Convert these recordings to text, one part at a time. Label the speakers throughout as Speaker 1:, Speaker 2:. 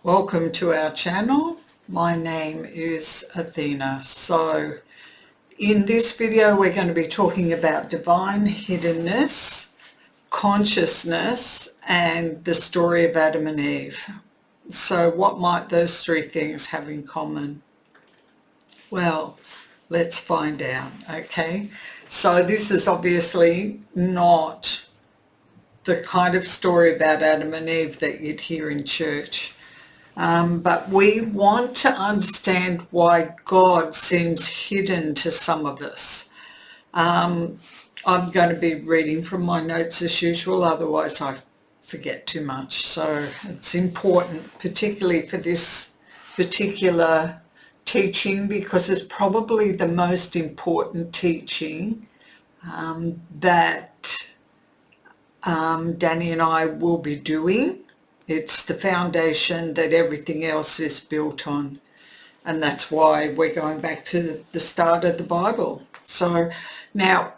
Speaker 1: Welcome to our channel. My name is Athena. So in this video we're going to be talking about divine hiddenness, consciousness, and the story of Adam and Eve. So what might those three things have in common? Well, let's find out, okay? So this is obviously not the kind of story about Adam and Eve that you'd hear in church. But we want to understand why God seems hidden to some of us. I'm going to be reading from my notes as usual, otherwise I forget too much. So it's important, particularly for this particular teaching, because it's probably the most important teaching that Danny and I will be doing. It's the foundation that everything else is built on. And that's why we're going back to the start of the Bible. So now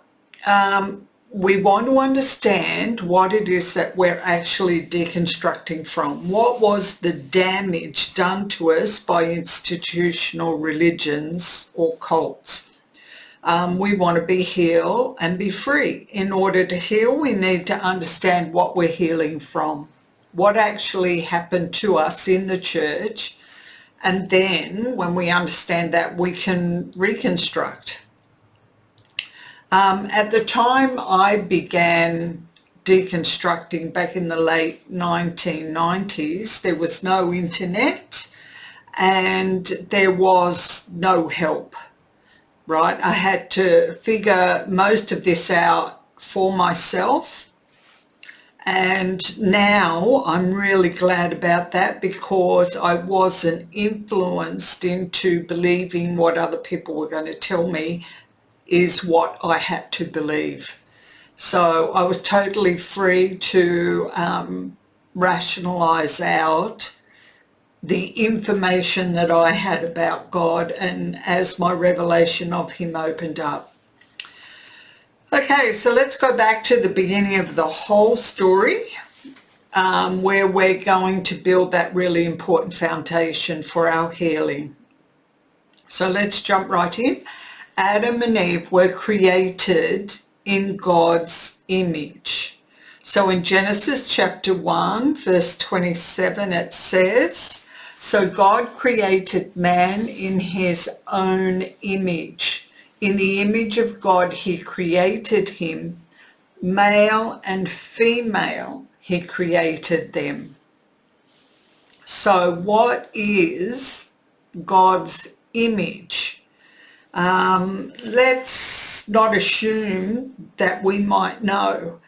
Speaker 1: we want to understand what it is that we're actually deconstructing from. What was the damage done to us by institutional religions or cults? We want to be healed and be free. In order to heal, we need to understand what we're healing from. What actually happened to us in the church, and then when we understand that, we can reconstruct. At the time I began deconstructing back in the late 1990s, there was no internet and there was no help, right? I had to figure most of this out for myself. And now I'm really glad about that, because I wasn't influenced into believing what other people were going to tell me is what I had to believe. So I was totally free to rationalize out the information that I had about God, and as my revelation of him opened up. Okay, so let's go back to the beginning of the whole story, where we're going to build that really important foundation for our healing. So let's jump right in. Adam and Eve were created in God's image. So in Genesis chapter 1, verse 27, it says, "So God created man in his own image. In the image of God, he created him. Male and female, he created them." So what is God's image? Let's not assume that we might know.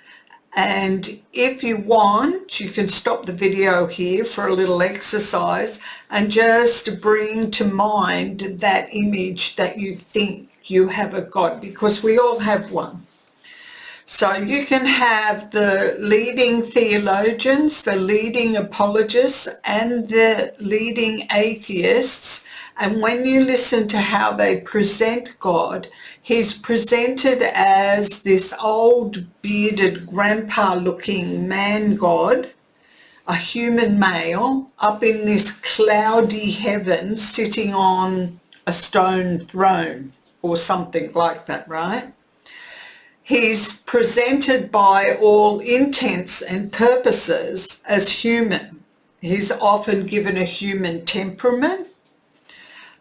Speaker 1: And if you want, you can stop the video here for a little exercise and just bring to mind that image that you think you have of God, because we all have one. So you can have the leading theologians, the leading apologists, and the leading atheists. And when you listen to how they present God, he's presented as this old bearded grandpa looking man God, a human male up in this cloudy heaven sitting on a stone throne or something like that, right? He's presented by all intents and purposes as human. He's often given a human temperament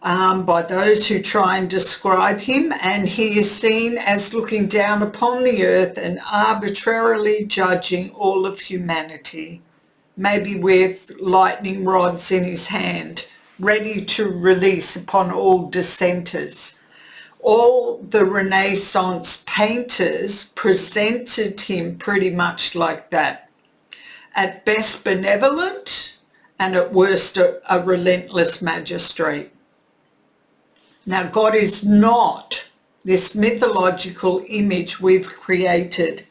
Speaker 1: by those who try and describe him, and he is seen as looking down upon the earth and arbitrarily judging all of humanity, maybe with lightning rods in his hand, ready to release upon all dissenters. All the Renaissance painters presented him pretty much like that. At best benevolent, and at worst a relentless magistrate. Now, God is not this mythological image we've created.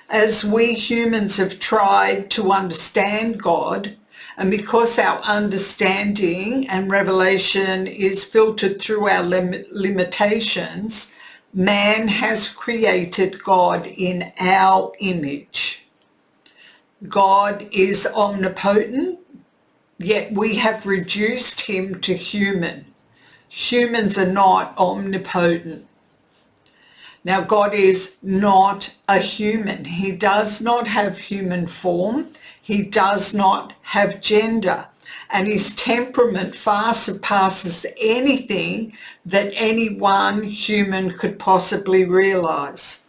Speaker 1: As we humans have tried to understand God, and because our understanding and revelation is filtered through our limitations, man has created God in our image. God is omnipotent. yet we have reduced him to human. Humans are not omnipotent. Now, God is not a human. He does not have human form. He does not have gender. And his temperament far surpasses anything that any one human could possibly realize.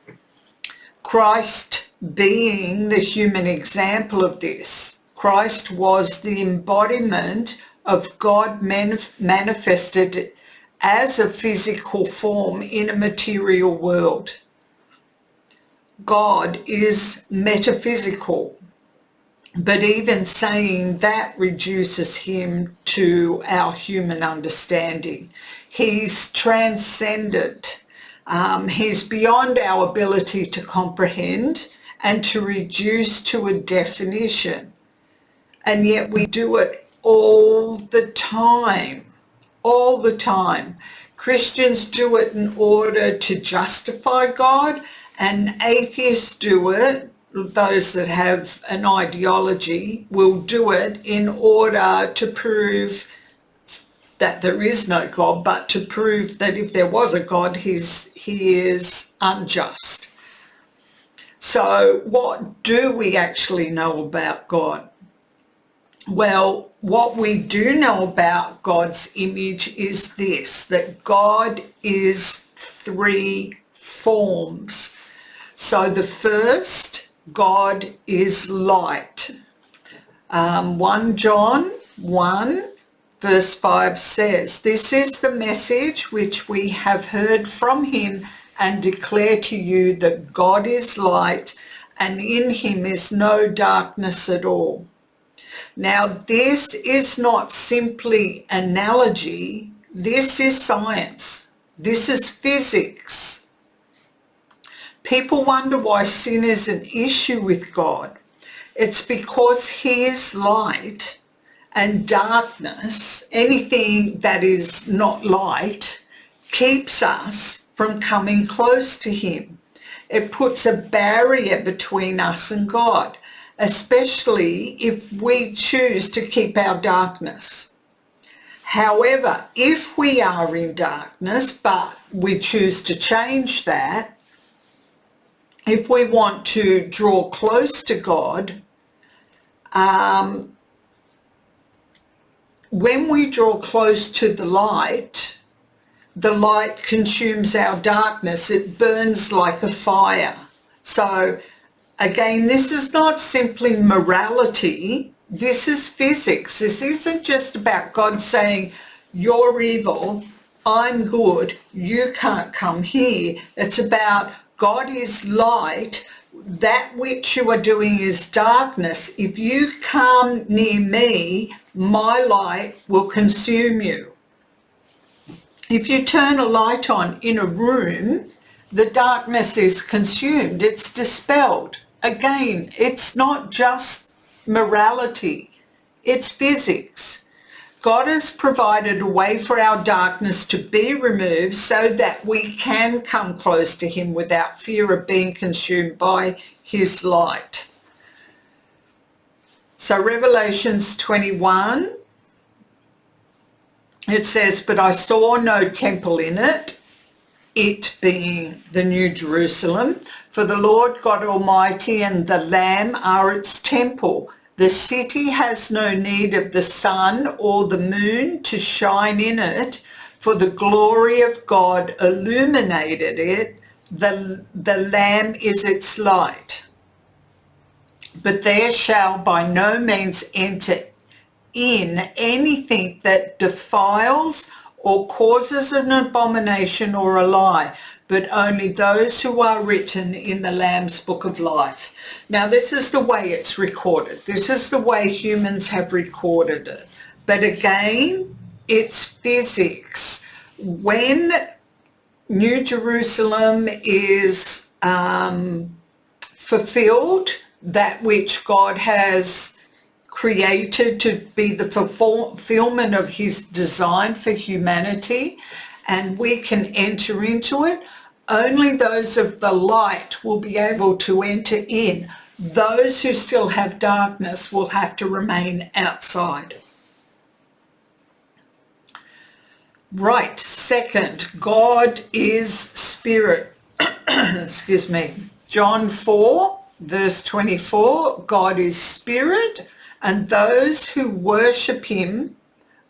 Speaker 1: Christ being the human example of this, Christ was the embodiment of God manifested as a physical form in a material world. God is metaphysical, but even saying that reduces him to our human understanding. He's transcendent. He's beyond our ability to comprehend and to reduce to a definition. And yet we do it all the time. All the time. Christians do it in order to justify God, and atheists do it, those that have an ideology will do it in order to prove that there is no God, but to prove that if there was a God, he is unjust. So what do we actually know about God? Well, what we do know about God's image is this, that God is three forms. So the first, God is light. 1 John 1 verse 5 says, "This is the message which we have heard from him and declare to you that God is light and in him is no darkness at all." Now, this is not simply analogy. This is science. This is physics. People wonder why sin is an issue with God. It's because he is light, and darkness, anything that is not light, keeps us from coming close to him. It puts a barrier between us and God, especially if we choose to keep our darkness. However, if we are in darkness, but we choose to change that, if we want to draw close to God, when we draw close to the light consumes our darkness. It burns like a fire. So again, this is not simply morality. This is physics. This isn't just about God saying, you're evil, I'm good, you can't come here. It's about God is light. That which you are doing is darkness. If you come near me, my light will consume you. If you turn a light on in a room, the darkness is consumed. It's dispelled. Again, it's not just morality. It's physics. God has provided a way for our darkness to be removed so that we can come close to him without fear of being consumed by his light. So Revelations 21, it says, "But I saw no temple in it," it being the New Jerusalem, "for the Lord God Almighty and the Lamb are its temple. The city has no need of the sun or the moon to shine in it, for the glory of God illuminated it. The Lamb is its light. But there shall by no means enter in anything that defiles or causes an abomination or a lie, but only those who are written in the Lamb's book of life." Now, this is the way it's recorded. This is the way humans have recorded it. But again, it's physics. When New Jerusalem is fulfilled, that which God has created to be the fulfillment of his design for humanity, and we can enter into it, only those of the light will be able to enter in. Those who still have darkness will have to remain outside. Right, second, God is spirit. Excuse me. John 4, verse 24, God is spirit, and those who worship him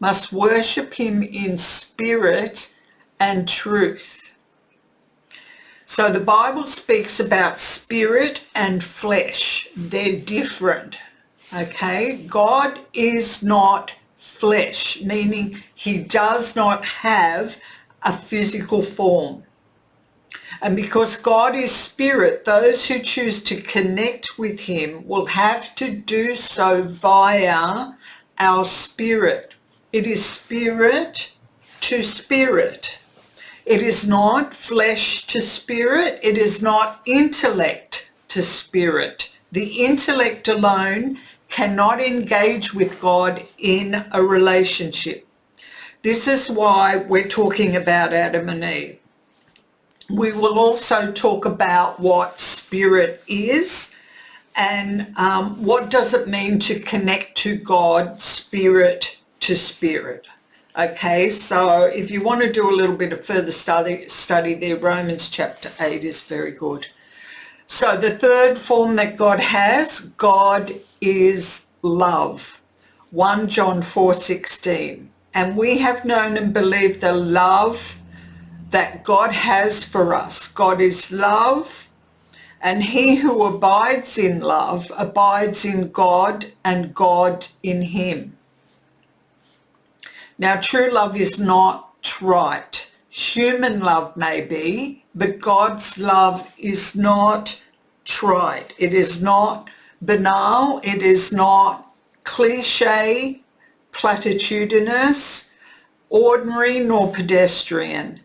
Speaker 1: must worship him in spirit and truth. So the Bible speaks about spirit and flesh. They're different, okay? God is not flesh, meaning he does not have a physical form. And because God is spirit, those who choose to connect with him will have to do so via our spirit. It is spirit to spirit. It is not flesh to spirit. It is not intellect to spirit. The intellect alone cannot engage with God in a relationship. This is why we're talking about Adam and Eve. We will also talk about what spirit is and what does it mean to connect to God, spirit to spirit. Okay, so if you want to do a little bit of further study there, Romans chapter 8 is very good. So the third form that God has, God is love. 1 John 4:16. And we have known and believed the love that God has for us. God is love, and he who abides in love abides in God and God in him. Now, true love is not trite. Human love may be, but God's love is not trite. It is not banal. It is not cliche, platitudinous, ordinary, nor pedestrian.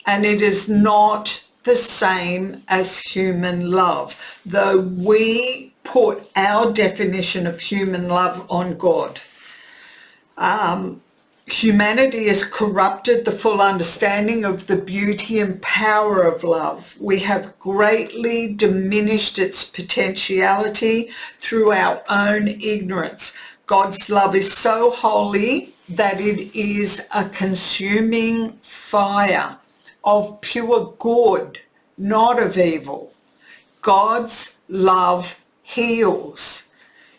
Speaker 1: And it is not the same as human love, though we put our definition of human love on God. Humanity has corrupted the full understanding of the beauty and power of love. We have greatly diminished its potentiality through our own ignorance. God's love is so holy that it is a consuming fire of pure good, not of evil. God's love heals.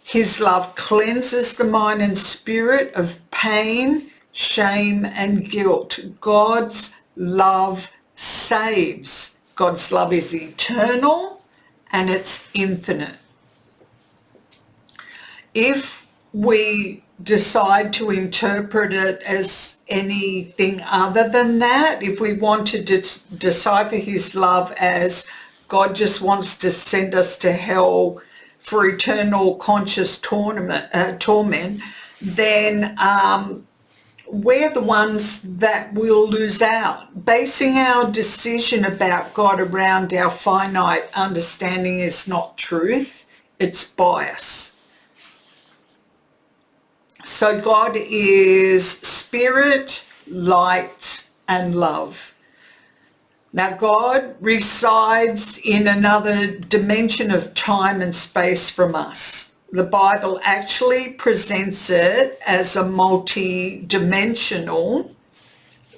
Speaker 1: His love cleanses the mind and spirit of pain, shame, and guilt. God's love saves. God's love is eternal and it's infinite. If we decide to interpret it as anything other than that, if we want to decipher his love as God just wants to send us to hell for eternal conscious torment, then we're the ones that will lose out. Basing our decision about God around our finite understanding is not truth, it's bias. So God is spirit, light, and love. Now God resides in another dimension of time and space from us. The Bible actually presents it as a multi-dimensional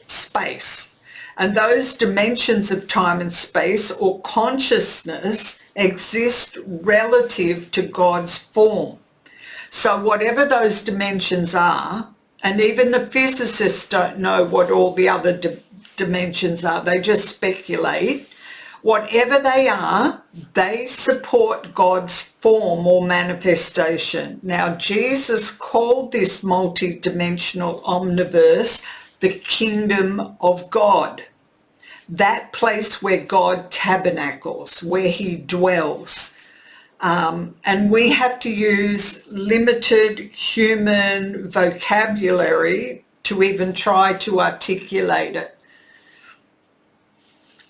Speaker 1: space. And those dimensions of time and space or consciousness exist relative to God's form. So whatever those dimensions are, and even the physicists don't know what all the other dimensions are, they just speculate. Whatever they are, they support God's form or manifestation. Now, Jesus called this multi-dimensional omniverse the kingdom of God, that place where God tabernacles, where he dwells. And we have to use limited human vocabulary to even try to articulate it.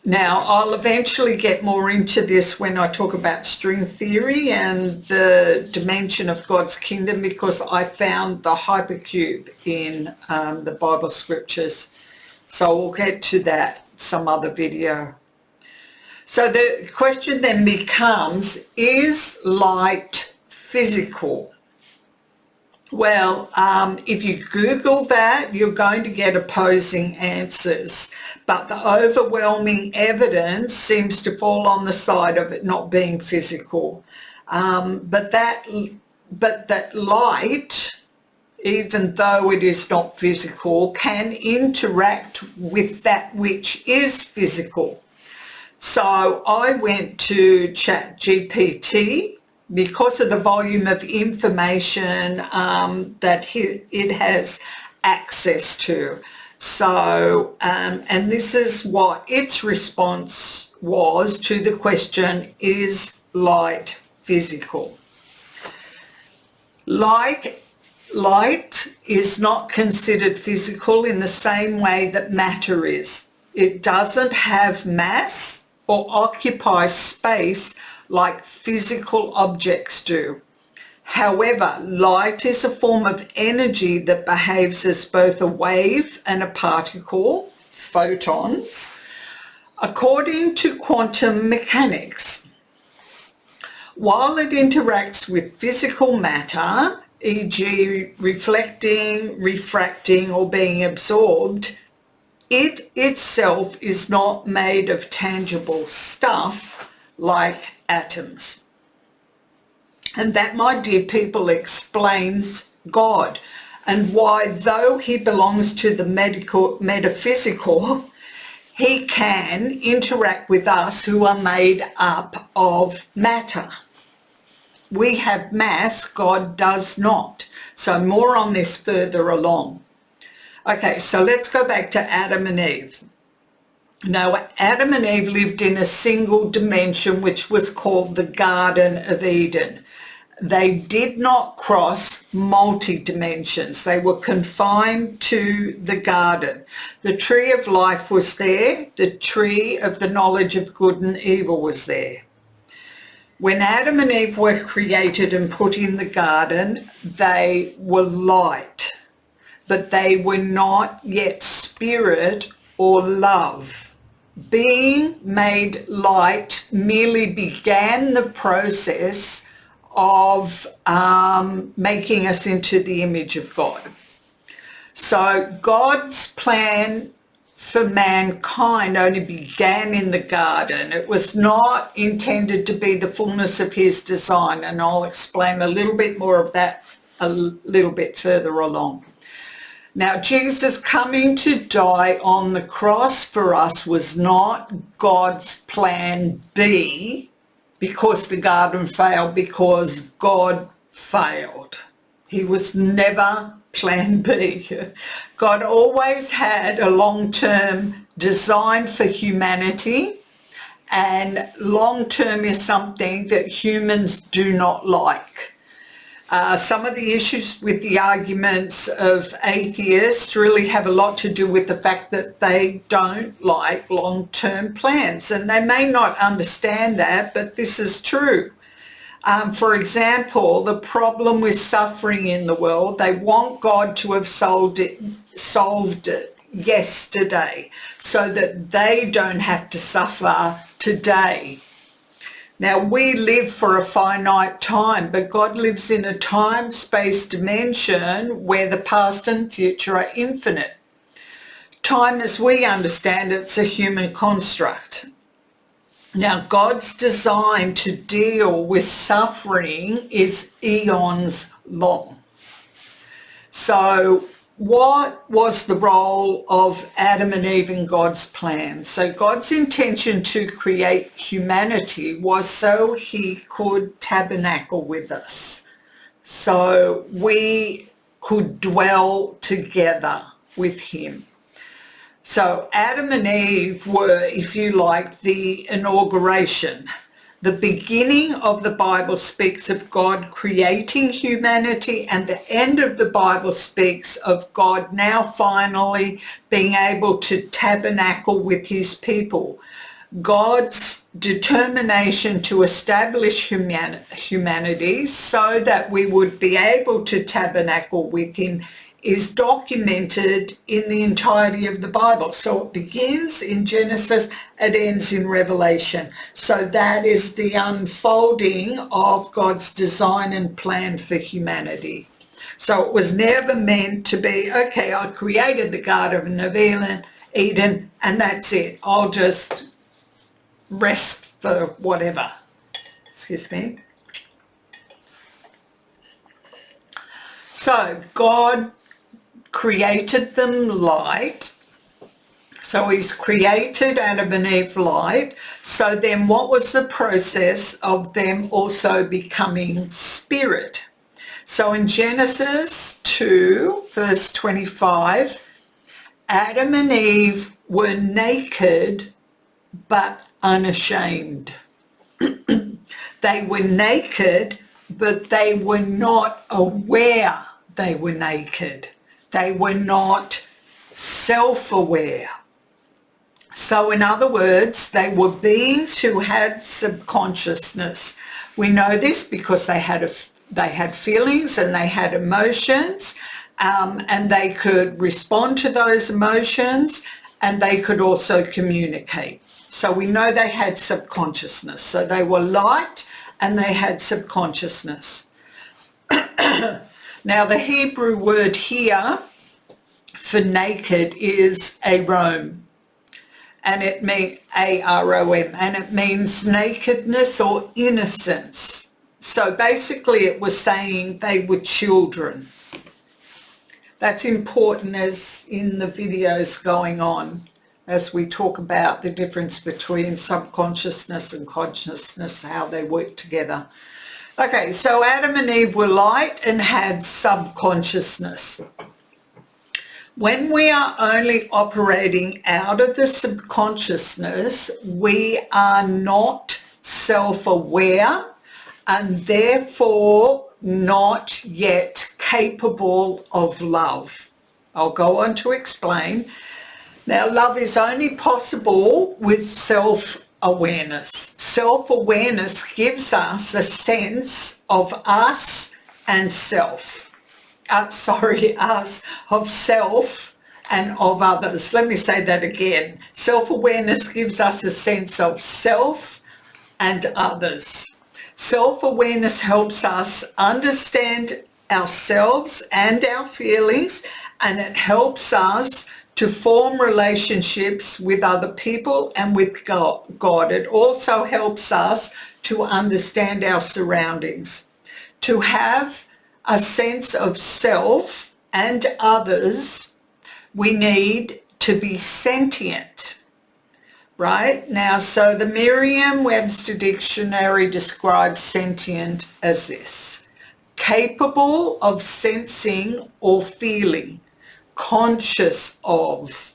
Speaker 1: Now, I'll eventually get more into this when I talk about string theory and the dimension of God's kingdom, because I found the hypercube in the Bible scriptures. So we'll get to that some other video. So the question then becomes, is light physical? Well, if you Google that, you're going to get opposing answers, but the overwhelming evidence seems to fall on the side of it not being physical. But that light, even though it is not physical, can interact with that which is physical. So I went to ChatGPT because of the volume of information that it has access to. So, and this is what its response was to the question, is light physical? Light is not considered physical in the same way that matter is. It doesn't have mass or occupy space like physical objects do. However, light is a form of energy that behaves as both a wave and a particle, photons, according to quantum mechanics. While it interacts with physical matter, e.g. reflecting, refracting, or being absorbed, it itself is not made of tangible stuff like atoms. And that, my dear people, explains God and why, though he belongs to the metaphysical, he can interact with us who are made up of matter. We have mass, God does not. So more on this further along. Okay, so let's go back to Adam and Eve. Now, Adam and Eve lived in a single dimension, which was called the Garden of Eden. They did not cross multi-dimensions. They were confined to the garden. The tree of life was there. The tree of the knowledge of good and evil was there. When Adam and Eve were created and put in the garden, they were light, but they were not yet spirit or love. Being made light merely began the process of making us into the image of God. So God's plan for mankind only began in the garden. It was not intended to be the fullness of his design, and I'll explain a little bit more of that a little bit further along. Now, Jesus coming to die on the cross for us was not God's plan B, because the garden failed, because God failed. He was never plan B. God always had a long-term design for humanity, and long-term is something that humans do not like. Some of the issues with the arguments of atheists really have a lot to do with the fact that they don't like long-term plans, and they may not understand that, but this is true. For example, the problem with suffering in the world, they want God to have solved it yesterday so that they don't have to suffer today. Now, we live for a finite time, but God lives in a time-space dimension where the past and future are infinite. Time, as we understand it, is a human construct. Now, God's design to deal with suffering is eons long. So, what was the role of Adam and Eve in God's plan? So God's intention to create humanity was so he could tabernacle with us, so we could dwell together with him. So Adam and Eve were, if you like, the inauguration. The beginning of the Bible speaks of God creating humanity, and the end of the Bible speaks of God now finally being able to tabernacle with his people. God's determination to establish humanity so that we would be able to tabernacle with him is documented in the entirety of the Bible. So it begins in Genesis, it ends in Revelation. So that is the unfolding of God's design and plan for humanity. So it was never meant to be, okay, I created the Garden of Eden, and that's it. I'll just rest for whatever. Excuse me. So God created them light. So he's created Adam and Eve light. So then what was the process of them also becoming spirit? So in Genesis 2, verse 25, Adam and Eve were naked but unashamed. They were naked, but they were not aware they were naked. They were not self-aware. So in other words, they were beings who had subconsciousness. We know this because they had feelings and they had emotions, and they could respond to those emotions, and they could also communicate. So we know they had subconsciousness. So they were light and they had subconsciousness. Now the Hebrew word here for naked is arom, and it means A-R-O-M, and it means nakedness or innocence. So basically it was saying they were children. That's important as in the videos going on, as we talk about the difference between subconsciousness and consciousness, how they work together. Okay, so Adam and Eve were light and had subconsciousness. When we are only operating out of the subconsciousness, we are not self-aware and therefore not yet capable of love. I'll go on to explain. Now, love is only possible with self-awareness. Self-awareness gives us a sense of us and self. Us, of self and of others. Let me say that again. Self-awareness gives us a sense of self and others. Self-awareness helps us understand ourselves and our feelings, and it helps us to form relationships with other people and with God. It also helps us to understand our surroundings. To have a sense of self and others, we need to be sentient, right? Now, so the Merriam-Webster Dictionary describes sentient as this: capable of sensing or feeling, conscious of,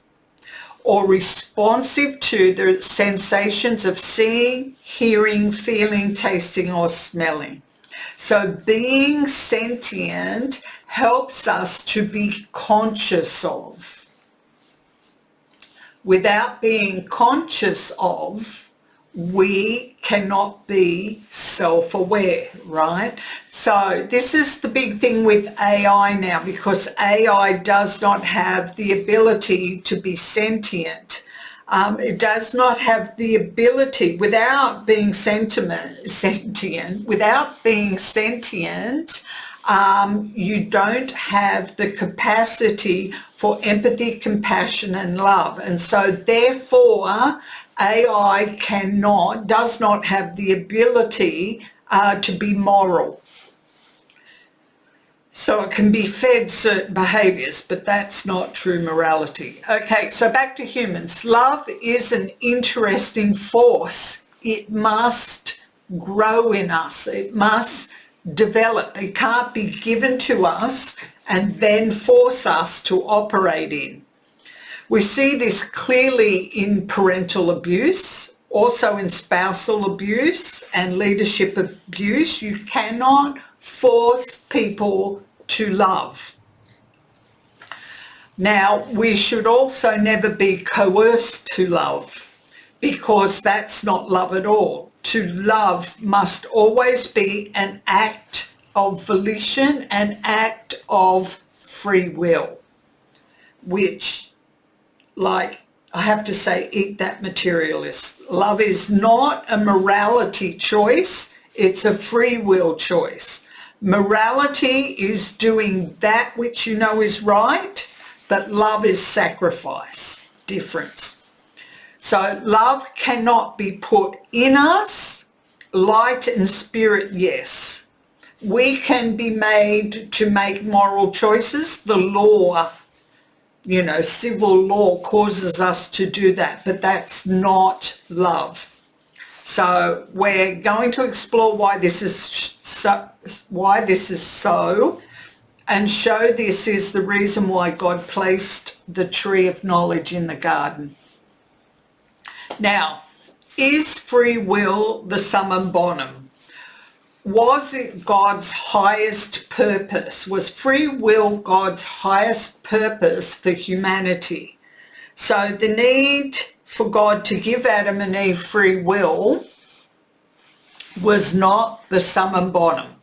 Speaker 1: or responsive to the sensations of seeing, hearing, feeling, tasting, or smelling. So being sentient helps us to be conscious of. Without being conscious of, we cannot be self-aware, right? So this is the big thing with AI now, because AI does not have the ability to be sentient. It does not have the ability, without being sentient, you don't have the capacity for empathy, compassion, and love. And so therefore, AI does not have the ability to be moral. So it can be fed certain behaviours, but that's not true morality. Okay, so back to humans. Love is an interesting force. It must grow in us. It must develop. It can't be given to us and then force us to operate in. We see this clearly in parental abuse, also in spousal abuse and leadership abuse. You cannot force people to love. Now, we should also never be coerced to love, because that's not love at all. To love must always be an act of volition, an act of free will, which, like, I have to say, eat that, materialist. Love is not a morality choice, it's a free will choice. Morality is doing that which you know is right, but love is sacrifice. Difference. So love cannot be put in us. Light and spirit, yes. We can be made to make moral choices. The law, civil law causes us to do that, but that's not love. So we're going to explore why this is so, and show this is the reason why God placed the tree of knowledge in the garden. Now, is free will the summum bonum? Was it God's highest purpose? Was free will God's highest purpose for humanity? So the need for God to give Adam and Eve free will was not the summum bonum.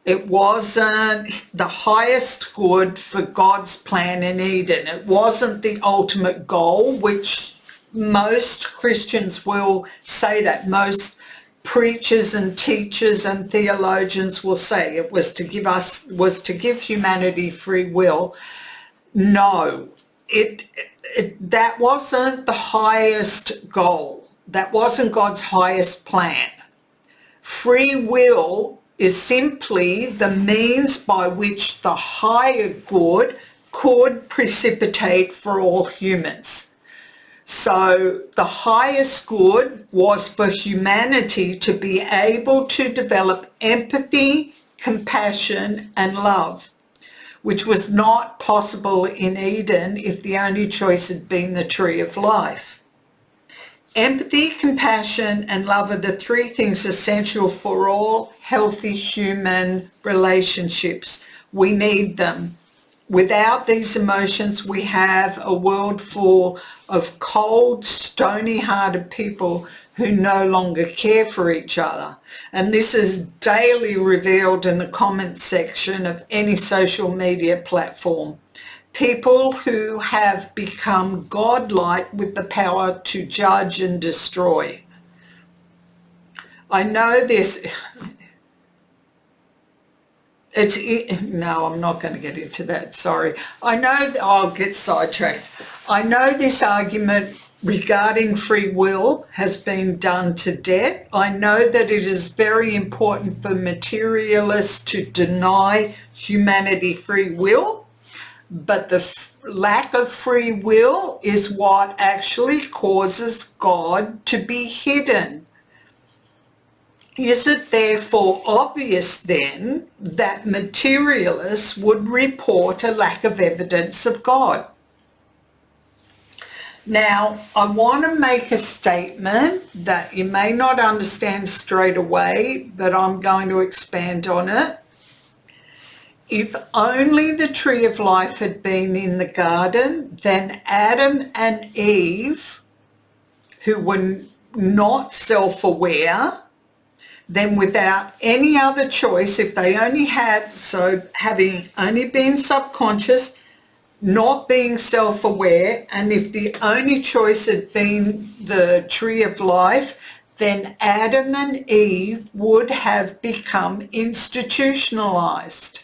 Speaker 1: It wasn't the highest good for God's plan in Eden. It wasn't the ultimate goal, which most Christians will say that. Most preachers and teachers and theologians will say it was to give humanity free will. No, that wasn't the highest goal. That wasn't God's highest plan. Free will is simply the means by which the higher good could precipitate for all humans. So the highest good was for humanity to be able to develop empathy, compassion, and love, which was not possible in Eden if the only choice had been the tree of life. Empathy, compassion, and love are the three things essential for all healthy human relationships. We need them. Without these emotions, we have a world full of cold, stony-hearted people who no longer care for each other. And this is daily revealed in the comment section of any social media platform. People who have become godlike with the power to judge and destroy. I know this. No, I'm not going to get into that. Sorry. I'll get sidetracked. I know this argument regarding free will has been done to death. I know that it is very important for materialists to deny humanity free will. But the lack of free will is what actually causes God to be hidden. Is it therefore obvious then that materialists would report a lack of evidence of God? Now, I want to make a statement that you may not understand straight away, but I'm going to expand on it. If only the tree of life had been in the garden, then Adam and Eve, who were not self-aware, then without any other choice, if they only had, so having only been subconscious, not being self-aware, and if the only choice had been the tree of life, then Adam and Eve would have become institutionalized.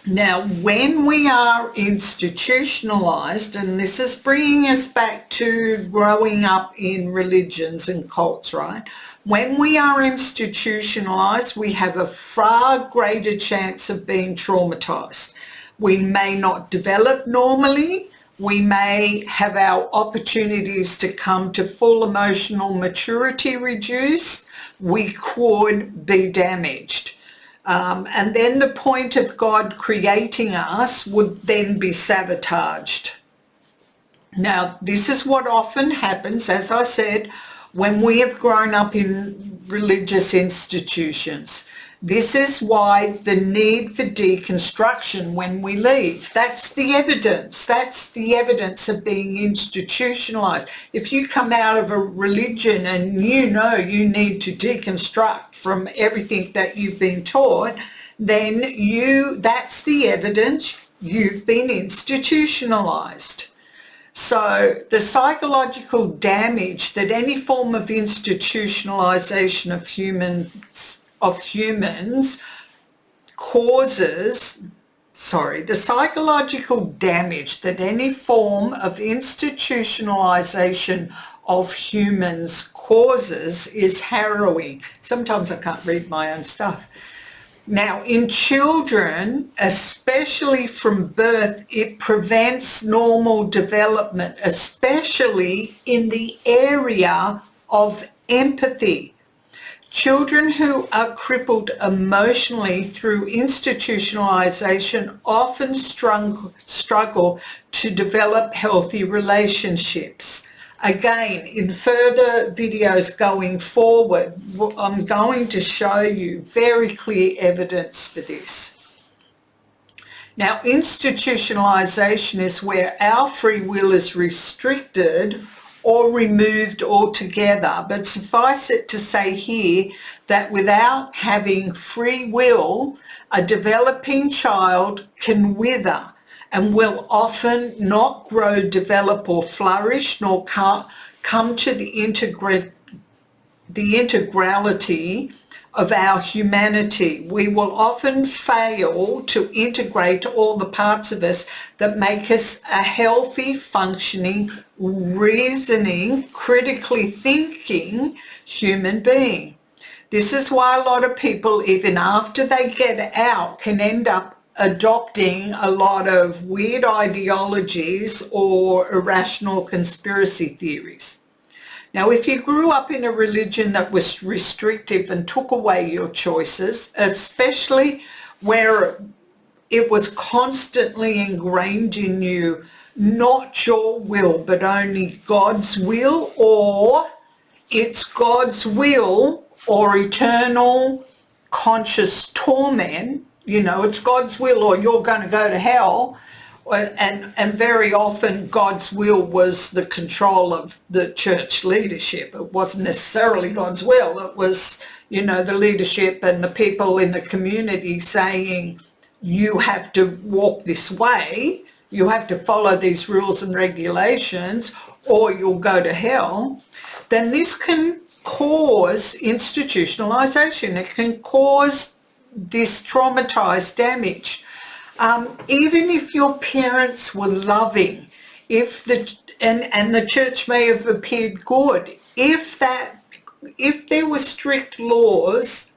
Speaker 1: Now, when we are institutionalized, and this is bringing us back to growing up in religions and cults, right? When we are institutionalized, we have a far greater chance of being traumatized. We may not develop normally. We may have our opportunities to come to full emotional maturity reduced. We could be damaged. And then the point of God creating us would then be sabotaged. Now, this is what often happens, as I said, when we have grown up in religious institutions. This is why the need for deconstruction when we leave. That's the evidence. That's the evidence of being institutionalized. If you come out of a religion and you know you need to deconstruct from everything that you've been taught, then that's the evidence you've been institutionalized. So the psychological damage that any form of institutionalization of humans of humans the psychological damage that any form of institutionalization of humans causes is harrowing. Sometimes I can't read my own stuff. Now, in children, especially from birth, it prevents normal development, especially in the area of empathy. Children who are crippled emotionally through institutionalization often struggle to develop healthy relationships. Again, in further videos going forward, I'm going to show you very clear evidence for this. Now, institutionalization is where our free will is restricted or removed altogether. But suffice it to say here that without having free will, a developing child can wither and will often not grow, develop or flourish, nor come to the integrality of our humanity. We will often fail to integrate all the parts of us that make us a healthy, functioning, reasoning, critically thinking human being. This is why a lot of people, even after they get out, can end up adopting a lot of weird ideologies or irrational conspiracy theories. Now, if you grew up in a religion that was restrictive and took away your choices, especially where it was constantly ingrained in you, not your will, but only God's will, or it's God's will or eternal conscious torment, it's God's will or you're going to go to hell. And very often God's will was the control of the church leadership. It wasn't necessarily God's will. It was, the leadership and the people in the community saying, you have to walk this way, you have to follow these rules and regulations, or you'll go to hell. Then this can cause institutionalization. It can cause this traumatized damage. Even if your parents were loving, and the church may have appeared good, if there were strict rules,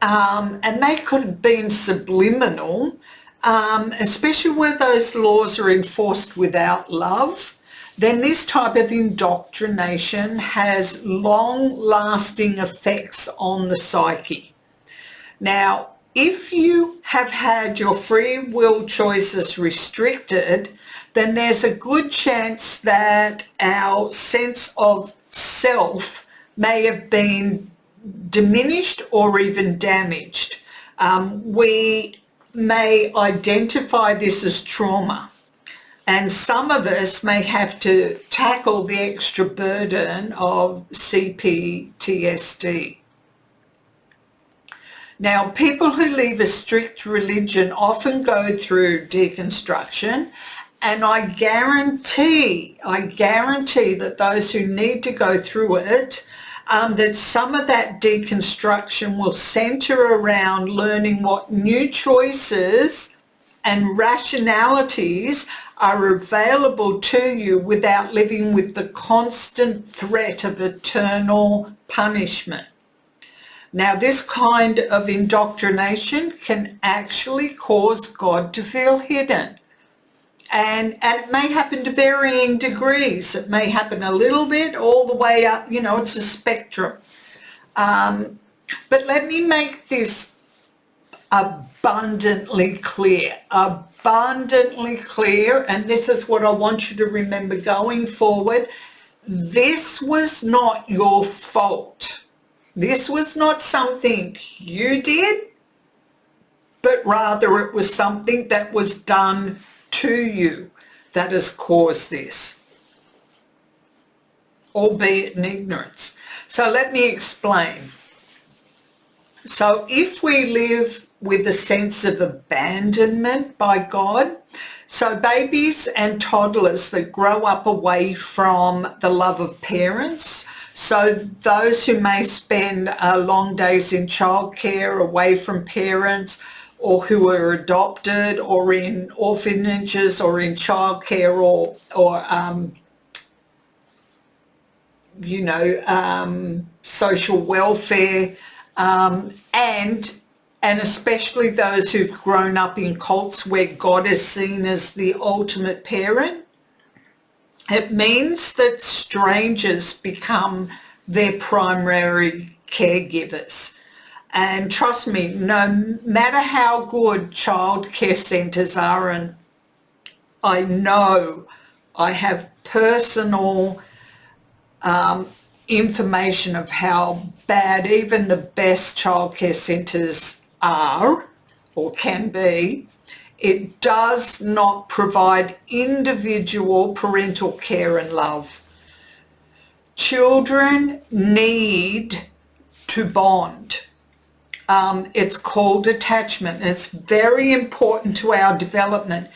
Speaker 1: and they could have been subliminal, especially where those laws are enforced without love, then this type of indoctrination has long-lasting effects on the psyche. Now, if you have had your free will choices restricted, then there's a good chance that our sense of self may have been diminished or even damaged. We may identify this as trauma, and some of us may have to tackle the extra burden of CPTSD. Now, people who leave a strict religion often go through deconstruction, and I guarantee that those who need to go through it, that some of that deconstruction will center around learning what new choices and rationalities are available to you without living with the constant threat of eternal punishment. Now, this kind of indoctrination can actually cause God to feel hidden. And it may happen to varying degrees. It may happen a little bit all the way up, it's a spectrum. But let me make this abundantly clear, and this is what I want you to remember going forward. This was not your fault. This was not something you did, but rather it was something that was done to you that has caused this, albeit in ignorance. So let me explain. So if we live with a sense of abandonment by God, so babies and toddlers that grow up away from the love of parents, So those who may spend long days in childcare away from parents, or who are adopted or in orphanages or in childcare or social welfare, and especially those who've grown up in cults where God is seen as the ultimate parent. It means that strangers become their primary caregivers. And trust me, no matter how good childcare centres are, and I know I have personal information of how bad even the best childcare centres are or can be, it does not provide individual parental care and love. Children need to bond. It's called attachment. It's very important to our development.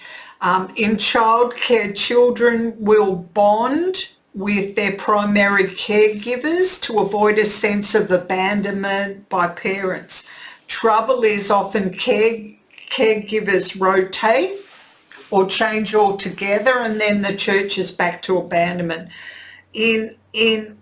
Speaker 1: In childcare, children will bond with their primary caregivers to avoid a sense of abandonment by parents. Trouble is often caregivers rotate or change altogether, and then the church is back to abandonment. In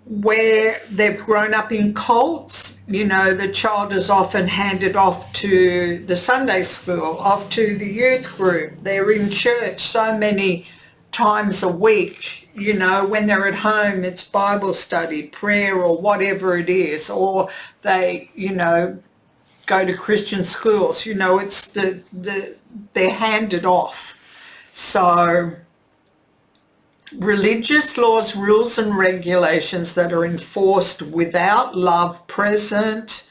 Speaker 1: where they've grown up in cults, the child is often handed off to the Sunday school, off to the youth group. They're in church so many times a week, when they're at home, it's Bible study, prayer, or whatever it is, or they, go to Christian schools, it's they're handed off. So religious laws, rules and regulations that are enforced without love present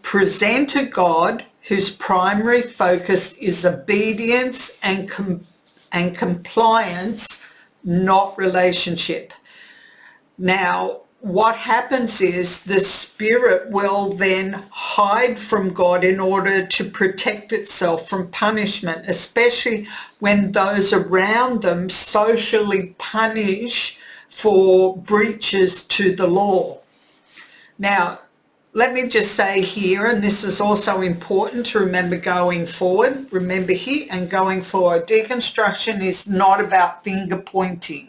Speaker 1: present a God whose primary focus is obedience and compliance, not relationship. Now, what happens is the spirit will then hide from God in order to protect itself from punishment, especially when those around them socially punish for breaches to the law. Now, let me just say here, and this is also important to remember going forward, remember here and going forward, deconstruction is not about finger pointing.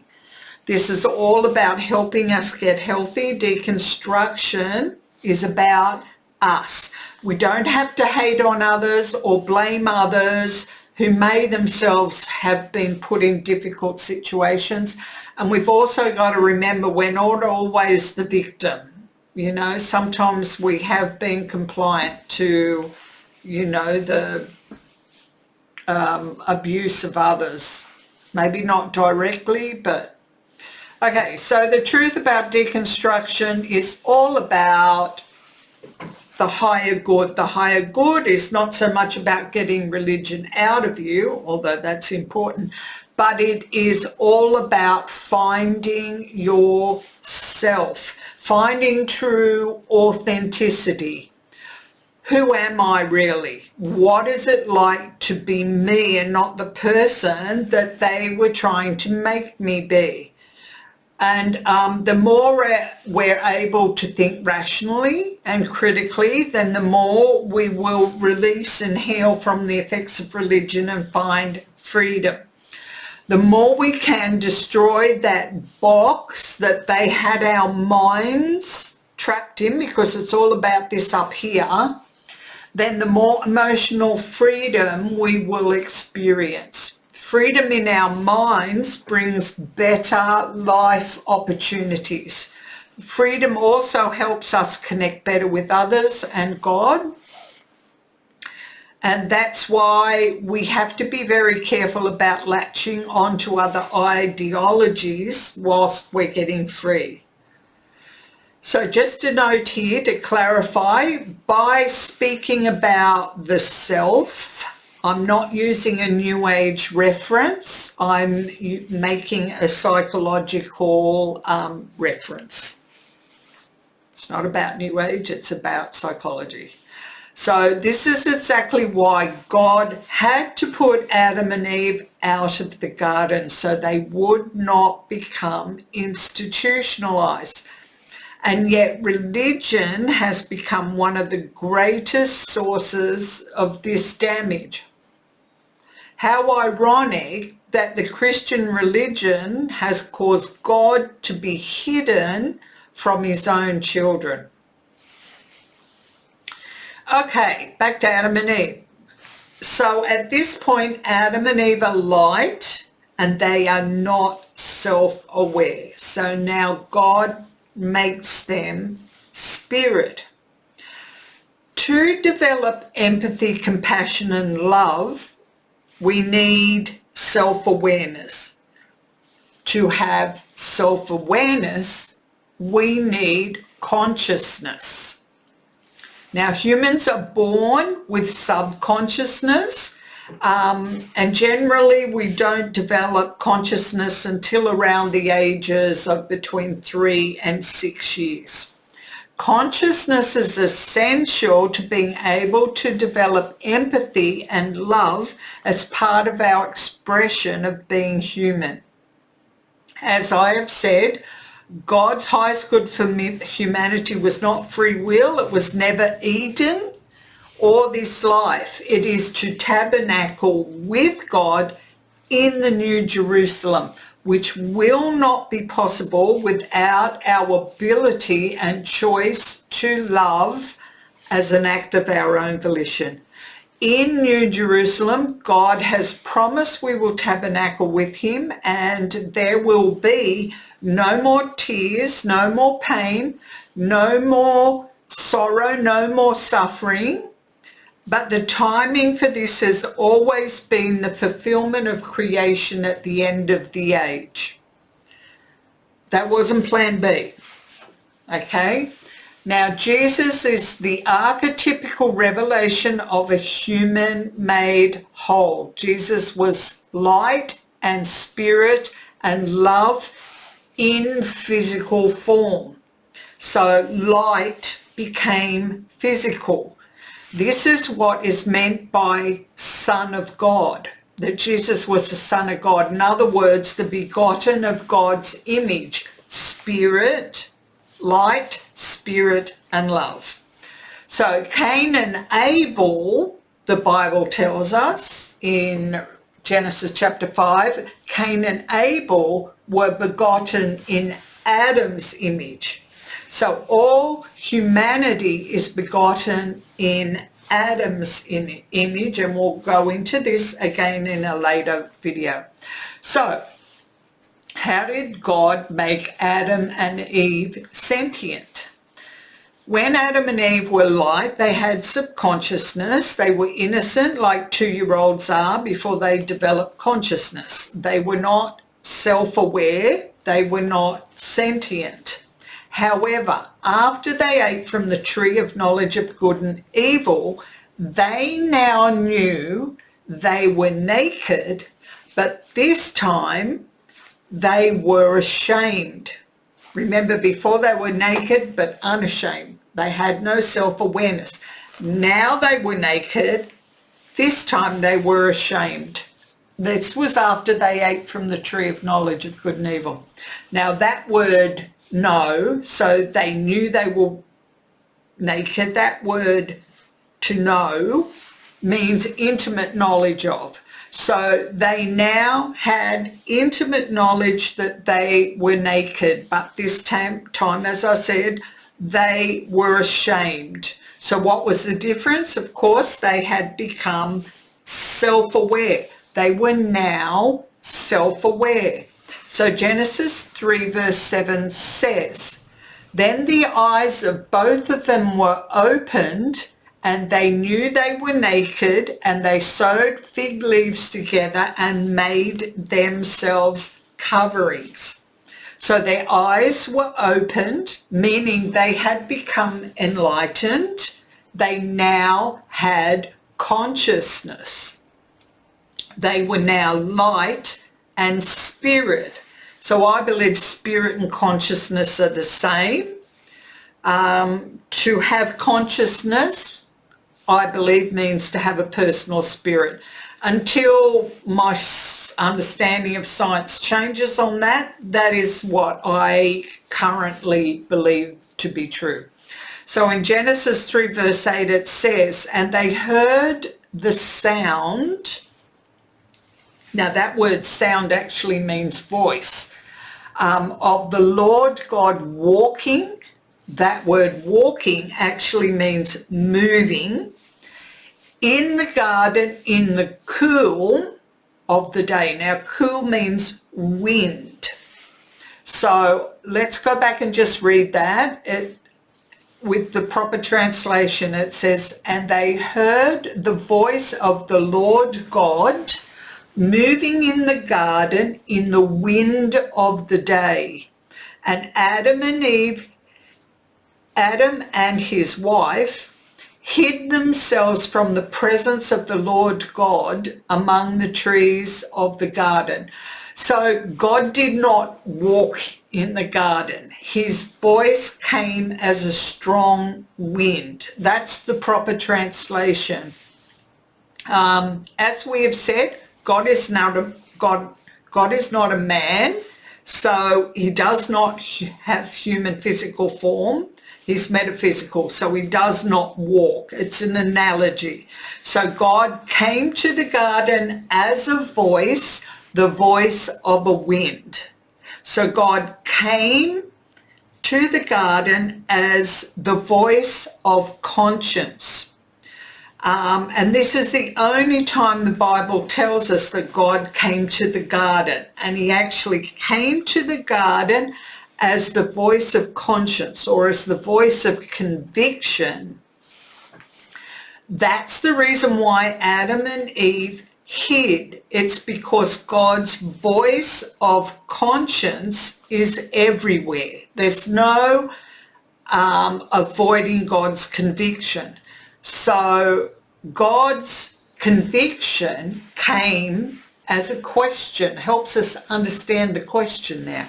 Speaker 1: This is all about helping us get healthy. Deconstruction is about us. We don't have to hate on others or blame others who may themselves have been put in difficult situations. And we've also got to remember we're not always the victim. Sometimes we have been compliant to, the abuse of others. Maybe not directly, but okay, so the truth about deconstruction is all about the higher good. The higher good is not so much about getting religion out of you, although that's important, but it is all about finding yourself, finding true authenticity. Who am I really? What is it like to be me and not the person that they were trying to make me be? And the more we're able to think rationally and critically, then the more we will release and heal from the effects of religion and find freedom. The more we can destroy that box that they had our minds trapped in, because it's all about this up here, then the more emotional freedom we will experience. Freedom in our minds brings better life opportunities. Freedom also helps us connect better with others and God. And that's why we have to be very careful about latching onto other ideologies whilst we're getting free. So just a note here to clarify, by speaking about the self, I'm not using a New Age reference. I'm making a psychological reference. It's not about New Age, it's about psychology. So this is exactly why God had to put Adam and Eve out of the garden, so they would not become institutionalized. And yet religion has become one of the greatest sources of this damage. How ironic that the Christian religion has caused God to be hidden from his own children. Okay, back to Adam and Eve. So at this point, Adam and Eve are light and they are not self-aware. So now God makes them spirit. To develop empathy, compassion, and love, we need self-awareness. To have self-awareness, we need consciousness. Now, humans are born with subconsciousness, and generally we don't develop consciousness until around the ages of between 3 and 6 years. Consciousness is essential to being able to develop empathy and love as part of our expression of being human. As I have said, God's highest good for humanity was not free will. It was never Eden or this life. It is to tabernacle with God in the New Jerusalem, which will not be possible without our ability and choice to love as an act of our own volition. In New Jerusalem, God has promised we will tabernacle with him, and there will be no more tears, no more pain, no more sorrow, no more suffering. But the timing for this has always been the fulfillment of creation at the end of the age. That wasn't plan B. Okay? Now, Jesus is the archetypical revelation of a human made whole. Jesus was light and spirit and love in physical form. So light became physical. This is what is meant by Son of God, that Jesus was the Son of God. In other words, the begotten of God's image, spirit, light, spirit, and love. So Cain and Abel, the Bible tells us in Genesis chapter 5, Cain and Abel were begotten in Adam's image. So all humanity is begotten in Adam's image, and we'll go into this again in a later video. So how did God make Adam and Eve sentient? When Adam and Eve were light, they had subconsciousness. They were innocent like 2-year-olds are before they developed consciousness. They were not self-aware. They were not sentient. However, after they ate from the tree of knowledge of good and evil, they now knew they were naked, but this time they were ashamed. Remember, before they were naked but unashamed. They had no self-awareness. Now they were naked. This time they were ashamed. This was after they ate from the tree of knowledge of good and evil. Now that word know, so they knew they were naked. That word to know means intimate knowledge of. So they now had intimate knowledge that they were naked, but this time, as I said, they were ashamed. So what was the difference? Of course, they had become self-aware. They were now self-aware. So Genesis 3 verse 7 says, "Then the eyes of both of them were opened, and they knew they were naked, and they sewed fig leaves together and made themselves coverings." So their eyes were opened, meaning they had become enlightened. They now had consciousness. They were now light and spirit. So I believe spirit and consciousness are the same. To have consciousness, I believe, means to have a personal spirit. Until my understanding of science changes on that, that is what I currently believe to be true. So in Genesis 3 verse 8 it says, and they heard the sound. Now that word sound actually means voice, of the Lord God walking. That word walking actually means moving in the garden in the cool of the day. Now cool means wind. So let's go back and just read that. With the proper translation, it says, and they heard the voice of the Lord God moving in the garden in the wind of the day. And Adam and his wife hid themselves from the presence of the Lord God among the trees of the garden. So God did not walk in the garden. His voice came as a strong wind. That's the proper translation. As we have said, God is not a man, so he does not have human physical form. He's metaphysical, so he does not walk. It's an analogy. So God came to the garden as a voice, the voice of a wind. So God came to the garden as the voice of conscience. And this is the only time the Bible tells us that God came to the garden. And he actually came to the garden as the voice of conscience, or as the voice of conviction. That's the reason why Adam and Eve hid. It's because God's voice of conscience is everywhere. There's no avoiding God's conviction. So God's conviction came as a question. Helps us understand the question now.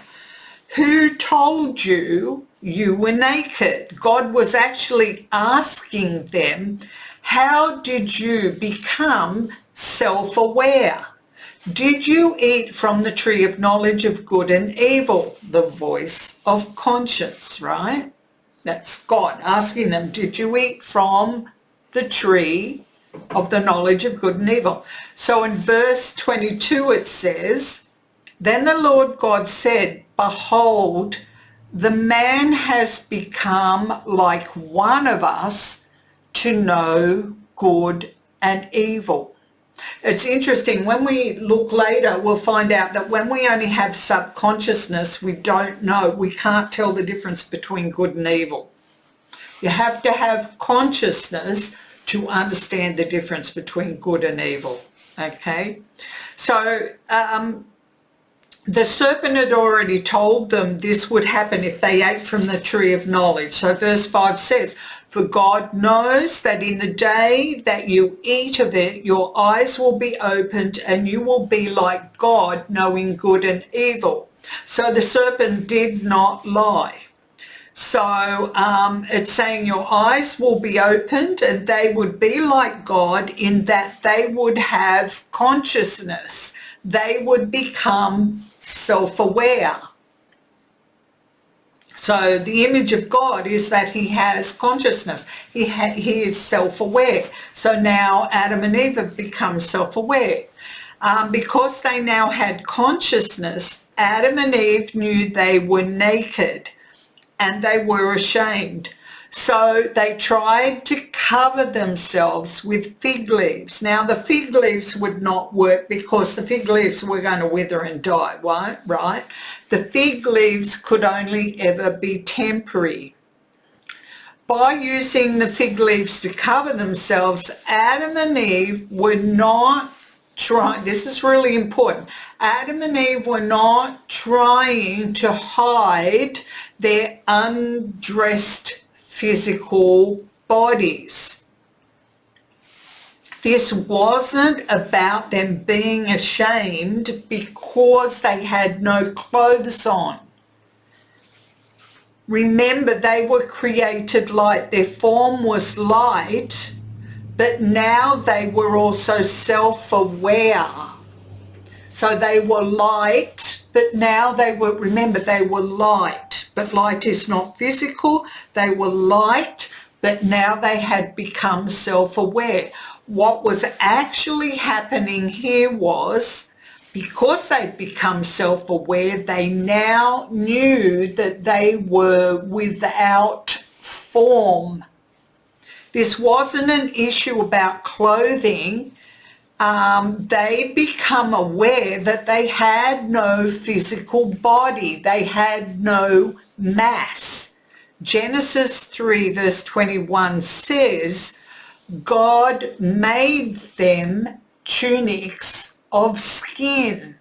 Speaker 1: Who told you you were naked? God was actually asking them, how did you become self-aware? Did you eat from the tree of knowledge of good and evil? The voice of conscience, right? That's God asking them, did you eat from the tree of the knowledge of good and evil? So in verse 22 it says, then the Lord God said, behold, the man has become like one of us to know good and evil. It's interesting, when we look later, we'll find out that when we only have subconsciousness, we don't know, we can't tell the difference between good and evil. You have to have consciousness to understand the difference between good and evil, okay? So the serpent had already told them this would happen if they ate from the tree of knowledge. So verse 5 says, for God knows that in the day that you eat of it, your eyes will be opened and you will be like God, knowing good and evil. So the serpent did not lie. So it's saying your eyes will be opened and they would be like God in that they would have consciousness. They would become self-aware. So the image of God is that he has consciousness. He is self-aware. So now Adam and Eve have become self-aware. Because they now had consciousness, Adam and Eve knew they were naked and they were ashamed. So they tried to cover themselves with fig leaves. Now the fig leaves would not work because the fig leaves were going to wither and die, right? The fig leaves could only ever be temporary. By using the fig leaves to cover themselves, Adam and Eve were not trying, this is really important, Adam and Eve were not trying to hide their undressed physical bodies. This wasn't about them being ashamed because they had no clothes on. Remember, they were created light. Their form was light, but now they were also self-aware. So they were light but now they were, remember, they were light, but light is not physical. They were light, but now they had become self-aware. What was actually happening here was, because they'd become self-aware, they now knew that they were without form. This wasn't an issue about clothing. They become aware that they had no physical body. They had no mass. Genesis 3 verse 21 says, God made them tunics of skin.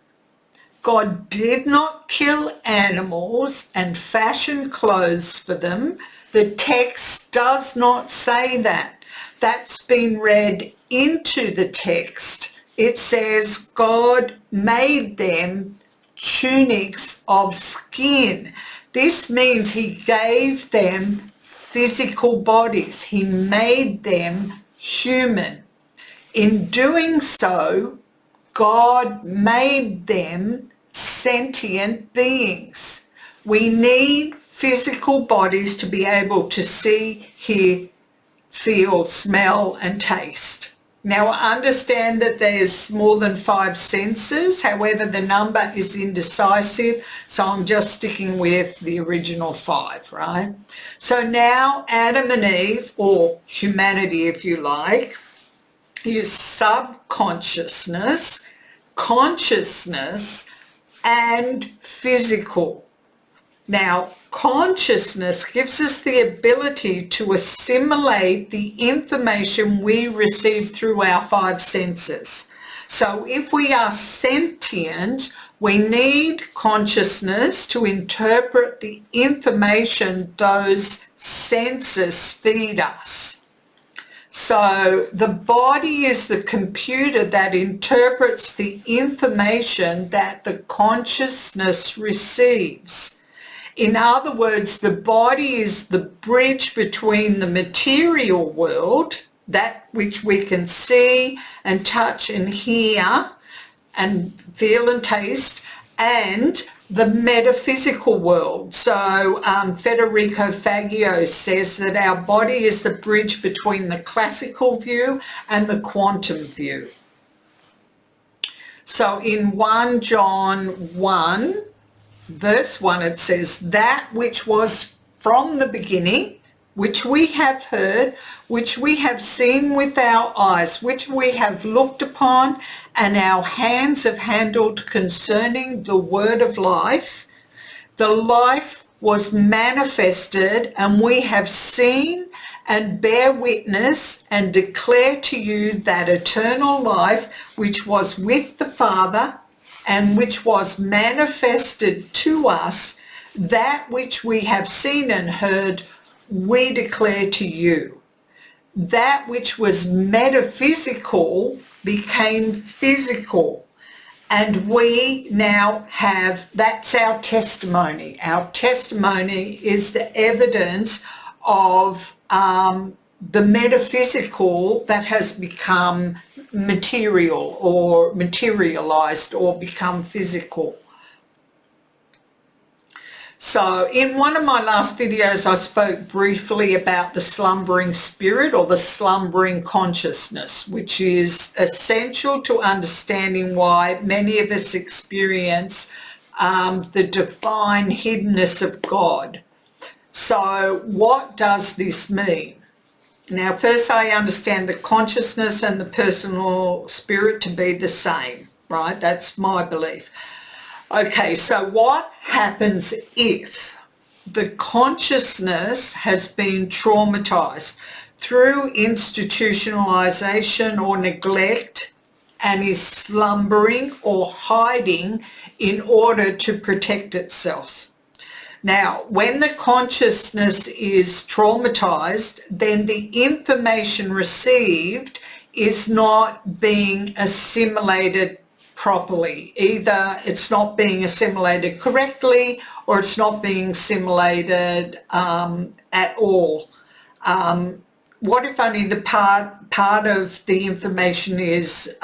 Speaker 1: God did not kill animals and fashion clothes for them. The text does not say that. That's been read into the text. It says God made them tunics of skin. This means he gave them physical bodies. He made them human. In doing so, God made them sentient beings. We need physical bodies to be able to see, hear, feel, smell, and taste. Now, I understand that there's more than 5 senses. However, the number is indecisive, so I'm just sticking with the original 5, right? So now Adam and Eve, or humanity if you like, is subconsciousness, consciousness, and physical. Now, consciousness gives us the ability to assimilate the information we receive through our 5 senses. So if we are sentient, we need consciousness to interpret the information those senses feed us. So the body is the computer that interprets the information that the consciousness receives. In other words, the body is the bridge between the material world, that which we can see and touch and hear and feel and taste, and the metaphysical world. So Federico Faggio says that our body is the bridge between the classical view and the quantum view. So in 1 John 1, verse 1, it says, that which was from the beginning, which we have heard, which we have seen with our eyes, which we have looked upon, and our hands have handled concerning the word of life. The life was manifested, and we have seen and bear witness and declare to you that eternal life which was with the Father and which was manifested to us, that which we have seen and heard, we declare to you. That which was metaphysical became physical, and we now have, that's our testimony. Our testimony is the evidence of the metaphysical that has become material or materialized or become physical. So in one of my last videos, I spoke briefly about the slumbering spirit or the slumbering consciousness, which is essential to understanding why many of us experience the divine hiddenness of God. So what does this mean? Now, first I understand the consciousness and the personal spirit to be the same, right? That's my belief. Okay, so what happens if the consciousness has been traumatized through institutionalization or neglect and is slumbering or hiding in order to protect itself? Now, when the consciousness is traumatized, then the information received is not being assimilated properly. Either it's not being assimilated correctly or it's not being assimilated at all. What if only the part of the information is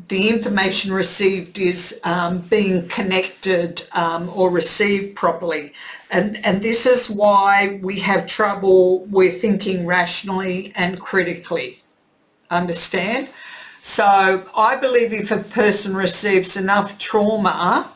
Speaker 1: the information received is being connected or received properly. And this is why we have trouble with thinking rationally and critically. Understand? So I believe if a person receives enough trauma,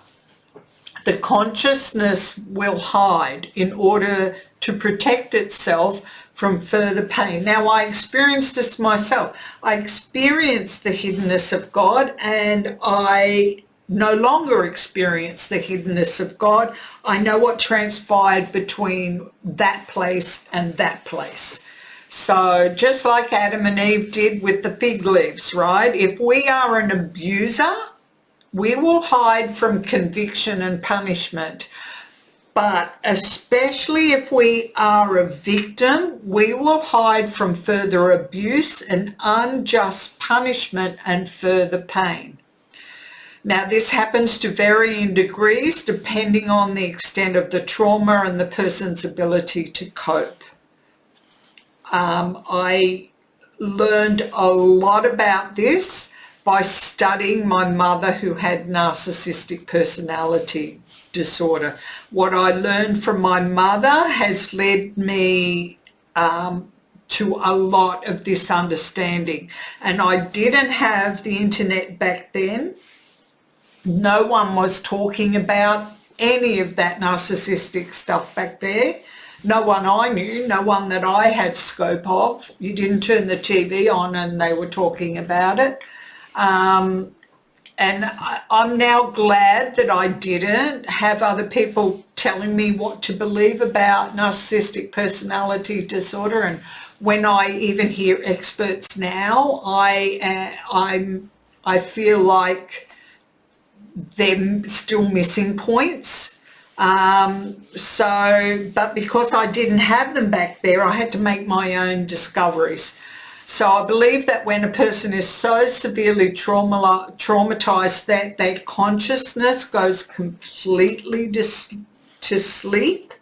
Speaker 1: the consciousness will hide in order to protect itself from further pain. Now, I experienced this myself. I experienced the hiddenness of God, and I no longer experience the hiddenness of God. I know what transpired between that place and that place. So just like Adam and Eve did with the fig leaves, right? If we are an abuser, we will hide from conviction and punishment. But especially if we are a victim, we will hide from further abuse and unjust punishment and further pain. Now, this happens to varying degrees depending on the extent of the trauma and the person's ability to cope. I learned a lot about this by studying my mother, who had narcissistic personality disorder. What I learned from my mother has led me to a lot of this understanding. And I didn't have the internet back then. No one was talking about any of that narcissistic stuff back there. No one I knew, no one that I had scope of. You didn't turn the TV on and they were talking about it. And I'm now glad that I didn't have other people telling me what to believe about narcissistic personality disorder. And when I even hear experts now, I feel like they're still missing points. But because I didn't have them back there, I had to make my own discoveries. So I believe that when a person is so severely traumatized that their consciousness goes completely to sleep,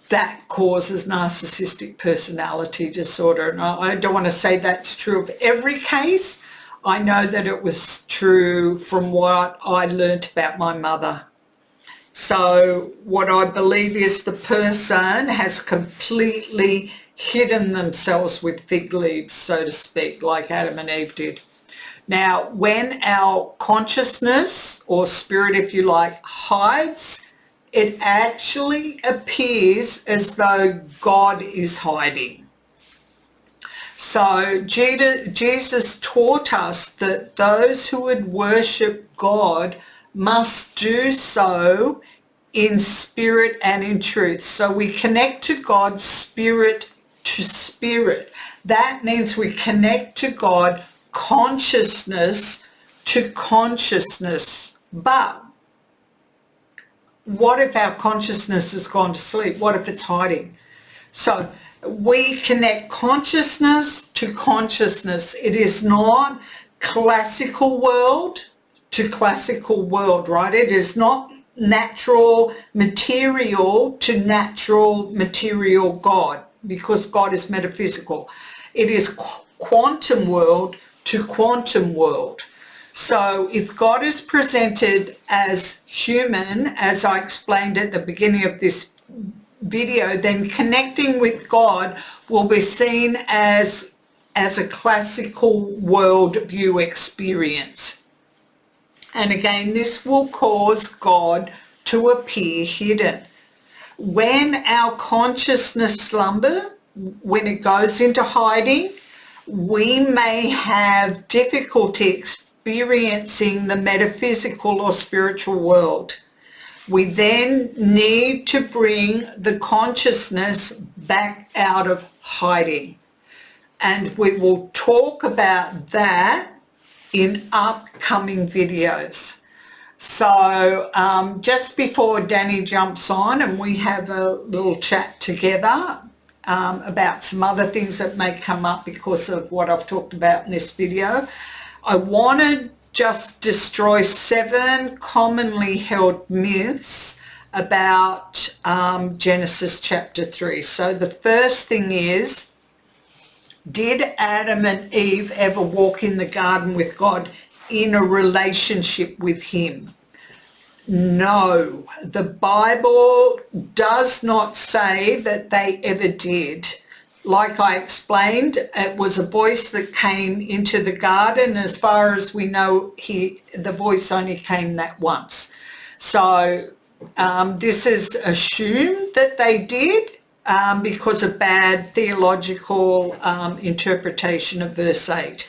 Speaker 1: that causes narcissistic personality disorder. And I don't want to say that's true of every case. I know that it was true from what I learnt about my mother. So what I believe is the person has completely hidden themselves with fig leaves, so to speak, like Adam and Eve did. Now, when our consciousness, or spirit if you like, hides, it actually appears as though God is hiding. So Jesus taught us that those who would worship God must do so in spirit and in truth. So we connect to God spirit to spirit. That means we connect to God consciousness to consciousness. But what if our consciousness has gone to sleep? What if it's hiding? So we connect consciousness to consciousness. It is not classical world to classical world, right? It is not natural material to natural material God, because God is metaphysical. It is quantum world to quantum world. So if God is presented as human, as I explained at the beginning of this video, then connecting with God will be seen as a classical worldview experience. And again, this will cause God to appear hidden. When our consciousness slumber, when it goes into hiding, we may have difficulty experiencing the metaphysical or spiritual world. We then need to bring the consciousness back out of hiding. And we will talk about that in upcoming videos. So just before Danny jumps on and we have a little chat together about some other things that may come up because of what I've talked about in this video, I want to just destroy 7 commonly held myths about Genesis chapter 3. So the first thing is, did Adam and Eve ever walk in the garden with God in a relationship with him? No, the Bible does not say that they ever did. Like I explained, it was a voice that came into the garden. As far as we know, the voice only came that once. So this is assumed that they did because of bad theological interpretation of verse 8.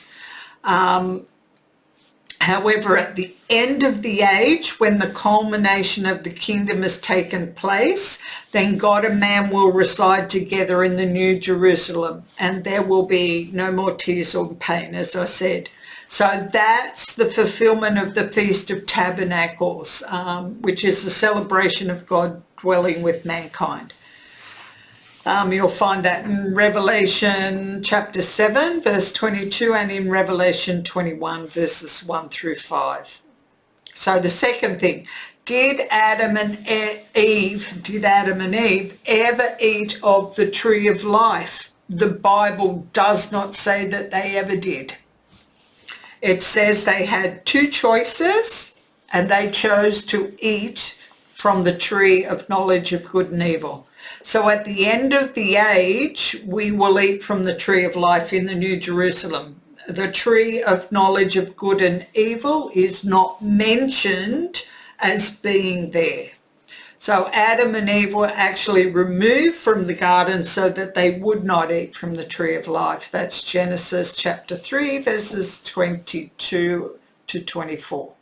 Speaker 1: However, at the end of the age, when the culmination of the kingdom has taken place, then God and man will reside together in the New Jerusalem, and there will be no more tears or pain, as I said. So that's the fulfillment of the Feast of Tabernacles, which is the celebration of God dwelling with mankind. You'll find that in Revelation chapter 7, verse 22, and in Revelation 21, verses 1 through 5. So the second thing, did Adam and Eve ever eat of the tree of life? The Bible does not say that they ever did. It says they had two choices, and they chose to eat from the tree of knowledge of good and evil. So at the end of the age, we will eat from the tree of life in the New Jerusalem. The tree of knowledge of good and evil is not mentioned as being there. So Adam and Eve were actually removed from the garden so that they would not eat from the tree of life. That's Genesis chapter 3, verses 22 to 24.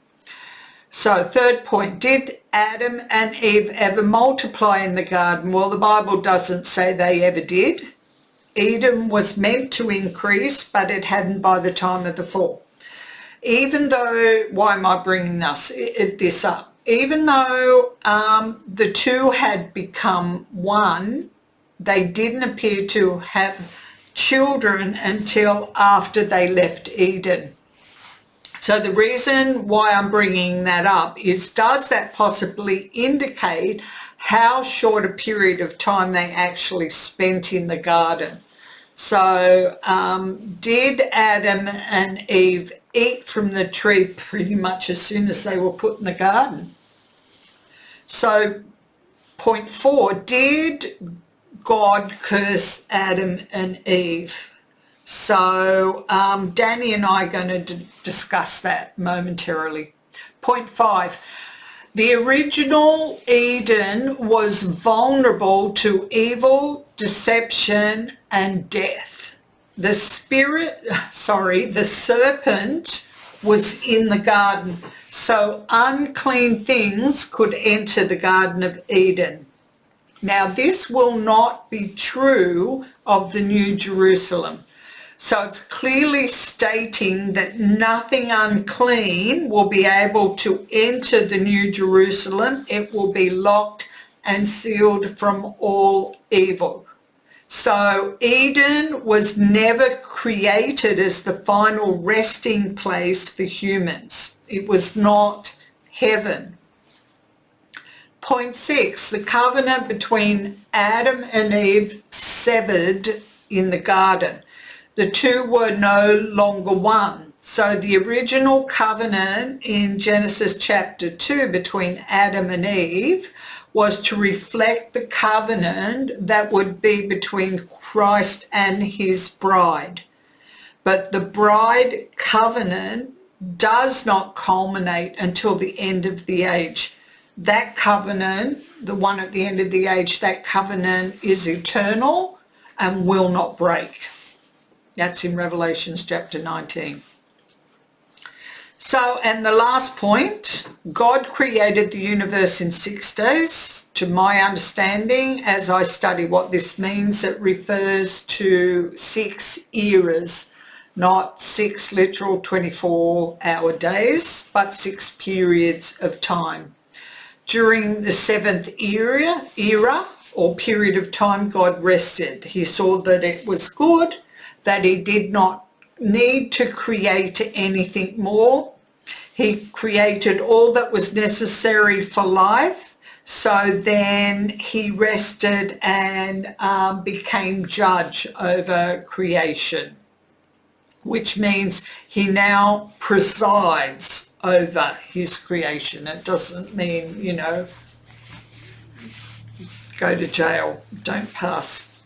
Speaker 1: So third point, did Adam and Eve ever multiply in the garden? Well, the Bible doesn't say they ever did. Eden was meant to increase, but it hadn't by the time of the fall. Even though, why am I bringing this up? Even though the two had become one, they didn't appear to have children until after they left Eden. So the reason why I'm bringing that up is, does that possibly indicate how short a period of time they actually spent in the garden? So did Adam and Eve eat from the tree pretty much as soon as they were put in the garden? So point 4, did God curse Adam and Eve? So Danny and I are going to discuss that momentarily. Point 5, the original Eden was vulnerable to evil, deception, and death. The serpent was in the garden, so unclean things could enter the Garden of Eden. Now, this will not be true of the New Jerusalem. So it's clearly stating that nothing unclean will be able to enter the New Jerusalem. It will be locked and sealed from all evil. So Eden was never created as the final resting place for humans. It was not heaven. Point 6, the covenant between Adam and Eve severed in the garden. The two were no longer one. So the original covenant in Genesis chapter 2 between Adam and Eve was to reflect the covenant that would be between Christ and his bride. But the bride covenant does not culminate until the end of the age. That covenant, the one at the end of the age, that covenant is eternal and will not break. That's in Revelation chapter 19. So, and the last point, God created the universe in 6 days. To my understanding, as I study what this means, it refers to 6 eras, not 6 literal 24-hour days, but 6 periods of time. During the 7th era or period of time, God rested. He saw that it was good, that he did not need to create anything more. He created all that was necessary for life. So then he rested and became judge over creation. which means he now presides over his creation. It doesn't mean, go to jail, don't pass,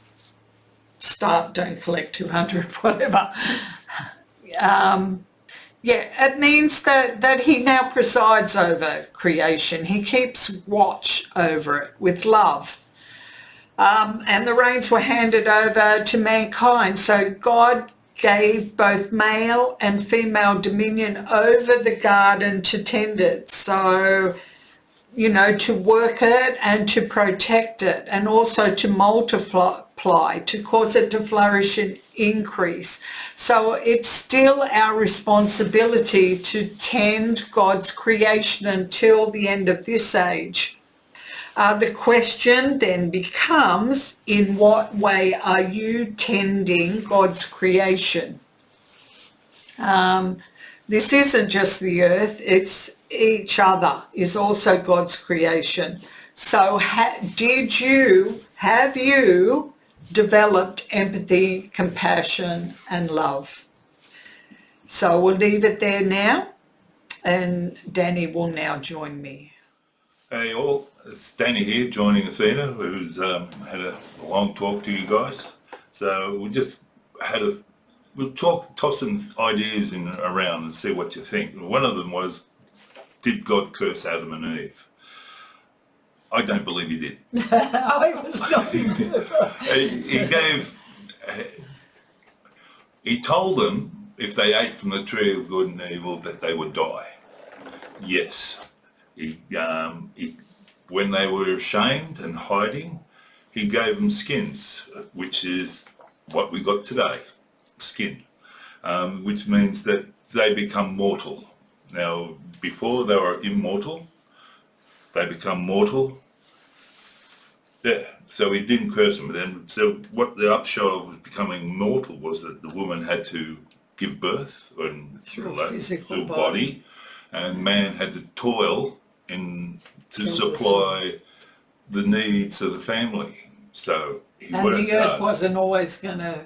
Speaker 1: start, don't collect 200, whatever. It means that he now presides over creation. He keeps watch over it with love. And the reins were handed over to mankind. So God gave both male and female dominion over the garden to tend it. So, to work it and to protect it, and also to multiply, to cause it to flourish and increase. So it's still our responsibility to tend God's creation until the end of this age. The question then becomes, in what way are you tending God's creation? This isn't just the earth, it's each other is also God's creation. So have you developed empathy, compassion and love? So we'll leave it there now, and Danny will now join me.
Speaker 2: Hey all, it's Danny here joining Athena, who's had a long talk to you guys. So we'll toss some ideas around and see what you think. One of them was, did God curse Adam and Eve? I don't believe he did.
Speaker 1: I was not.
Speaker 2: He told them if they ate from the tree of good and evil that they would die. Yes. When they were ashamed and hiding, he gave them skins, which is what we got today, skin, which means that they become mortal. Now, before they were immortal, they become mortal. Yeah, so he didn't curse them. Then, so what the upshot of becoming mortal was that the woman had to give birth
Speaker 1: through a physical
Speaker 2: body, and man had to toil to supply the needs of the family. So
Speaker 1: the earth wasn't always going to,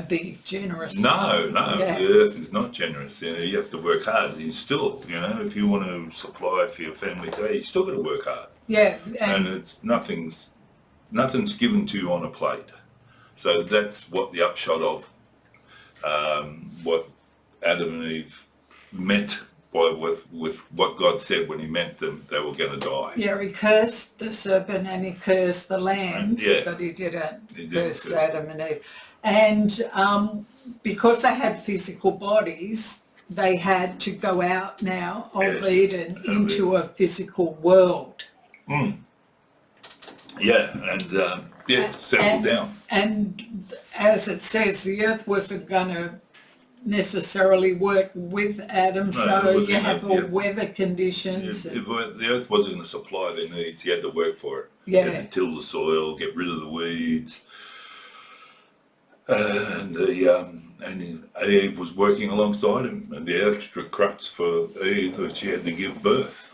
Speaker 1: be generous.
Speaker 2: No, yeah. The earth is not generous. You have to work hard. You still, if you want to supply for your family today, you still got to work hard.
Speaker 1: Yeah,
Speaker 2: and it's nothing's given to you on a plate. So that's what the upshot of what Adam and Eve meant with what God said when he meant them they were going to die.
Speaker 1: Yeah, he cursed the serpent and he cursed the land, but he didn't curse Adam and Eve. And because they had physical bodies, they had to go out now of Eden into a physical world.
Speaker 2: Mm. Yeah, and settle down.
Speaker 1: And as it says, the earth wasn't going to necessarily work with Adam, so you have all weather conditions.
Speaker 2: The earth wasn't going to supply their needs. He had to work for it.
Speaker 1: Yeah.
Speaker 2: He had to till the soil, get rid of the weeds. And Eve was working alongside him, and the extra crutch for Eve that she had to give birth,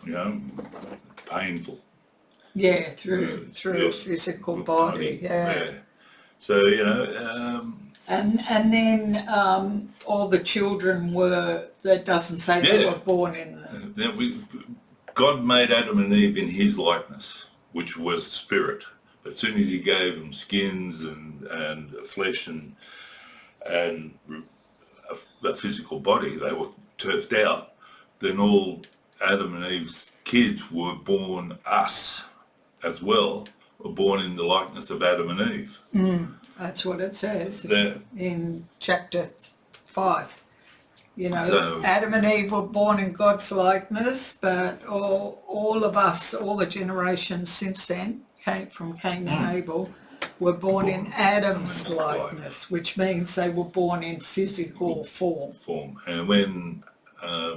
Speaker 2: painful.
Speaker 1: Yeah, through a physical body, yeah.
Speaker 2: So,
Speaker 1: and then all the children were, that doesn't say they were born in
Speaker 2: God made Adam and Eve in his likeness, which was spirit. But as soon as he gave them skins and flesh and a physical body, they were turfed out. Then all Adam and Eve's kids were born us as well, were born in the likeness of Adam and Eve.
Speaker 1: That's what it says in chapter 5. So, Adam and Eve were born in God's likeness, but all of us, all the generations since then, from Cain and Abel, were born in Adam's likeness, which means they were born in physical form.
Speaker 2: And when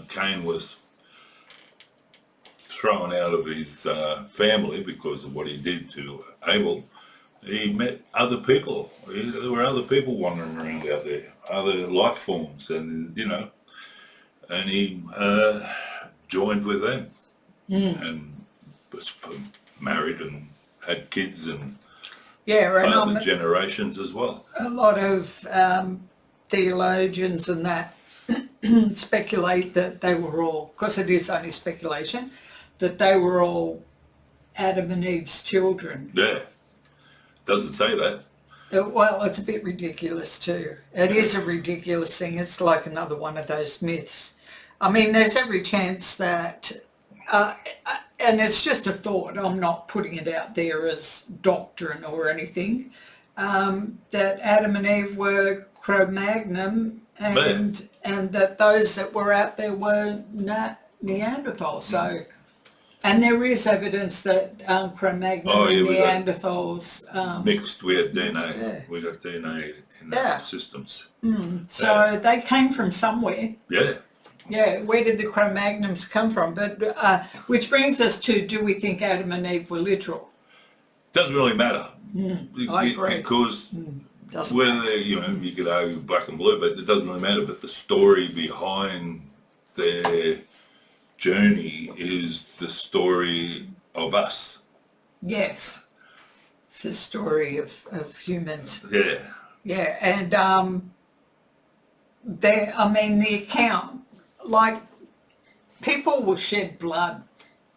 Speaker 2: Cain was thrown out of his family because of what he did to Abel, he met other people. There were other people wandering around out there, other life forms, and and he joined with them and was married and had kids and
Speaker 1: Yeah, and
Speaker 2: Father generations as well.
Speaker 1: a lot of theologians and that speculate that they were all, because it is only speculation, that they were all Adam and Eve's children.
Speaker 2: Yeah. Doesn't say that.
Speaker 1: Well, it's a bit ridiculous too. It is a ridiculous thing. It's like another one of those myths. I mean, there's every chance that, and it's just a thought, I'm not putting it out there as doctrine or anything, that Adam and Eve were Cro-Magnon and that those that were out there were Neanderthals. So, and there is evidence that Cro-Magnon and Neanderthals
Speaker 2: mixed. We had DNA.
Speaker 1: mixed, yeah.
Speaker 2: We got DNA in our systems.
Speaker 1: So they came from somewhere.
Speaker 2: Yeah.
Speaker 1: Yeah, where did the Cro-Magnons come from? But which brings us to, do we think Adam and Eve were literal?
Speaker 2: Doesn't really matter.
Speaker 1: I agree.
Speaker 2: Because
Speaker 1: Doesn't
Speaker 2: whether, you could argue black and blue, but it doesn't really matter. But the story behind their journey is the story of us.
Speaker 1: Yes. It's a story of humans.
Speaker 2: Yeah.
Speaker 1: Yeah, and the account, like, people will shed blood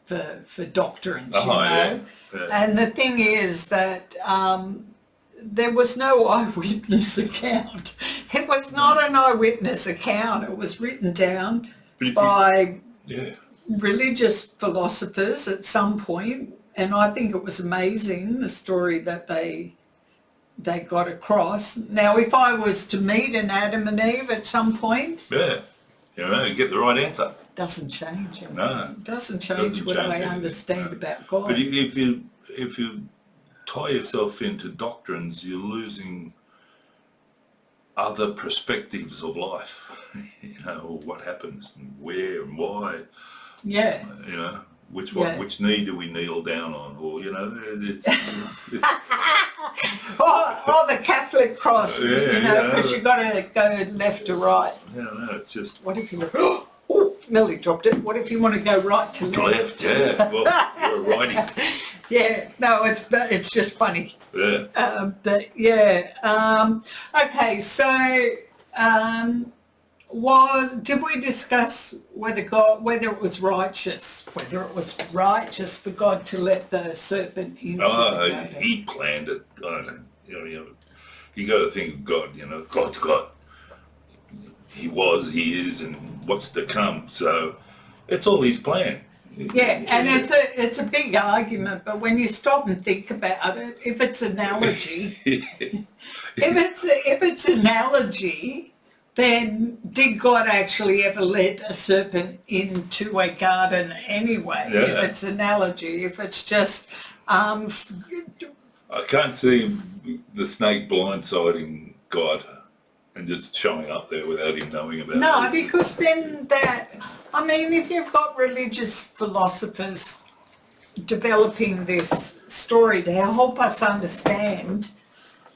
Speaker 1: for doctrines, you know.
Speaker 2: Yeah.
Speaker 1: And the thing is that there was no eyewitness account. It was not an eyewitness account. It was written down by religious philosophers at some point, and I think it was amazing, the story that they got across. Now, if I was to meet an Adam and Eve at some point,
Speaker 2: you get the right answer.
Speaker 1: Doesn't change.
Speaker 2: No,
Speaker 1: it doesn't change what I understand about God.
Speaker 2: But if you tie yourself into doctrines, you're losing other perspectives of life. What happens and where and why.
Speaker 1: Yeah.
Speaker 2: Which knee do we kneel down on? Or it's
Speaker 1: or the Catholic cross, because you've got to go left to right.
Speaker 2: It's just.
Speaker 1: What if you? Oh, nearly dropped it. What if you want to go right to left?
Speaker 2: Yeah. Well, you're a righty.
Speaker 1: Yeah. No, it's just funny.
Speaker 2: Yeah.
Speaker 1: Okay. So, did we discuss whether it was righteous for God to let the serpent into the garden?
Speaker 2: He planned it. I don't know. You got to think of God. God's God. He was, he is, and what's to come. So it's all his plan.
Speaker 1: Yeah, and it's a big argument, but when you stop and think about it, if it's analogy, if it's analogy, then did God actually ever let a serpent into a garden anyway?
Speaker 2: Yeah.
Speaker 1: If it's analogy, if it's just
Speaker 2: I can't see the snake blindsiding God and just showing up there without him knowing about it.
Speaker 1: No, because then if you've got religious philosophers developing this story to help us understand,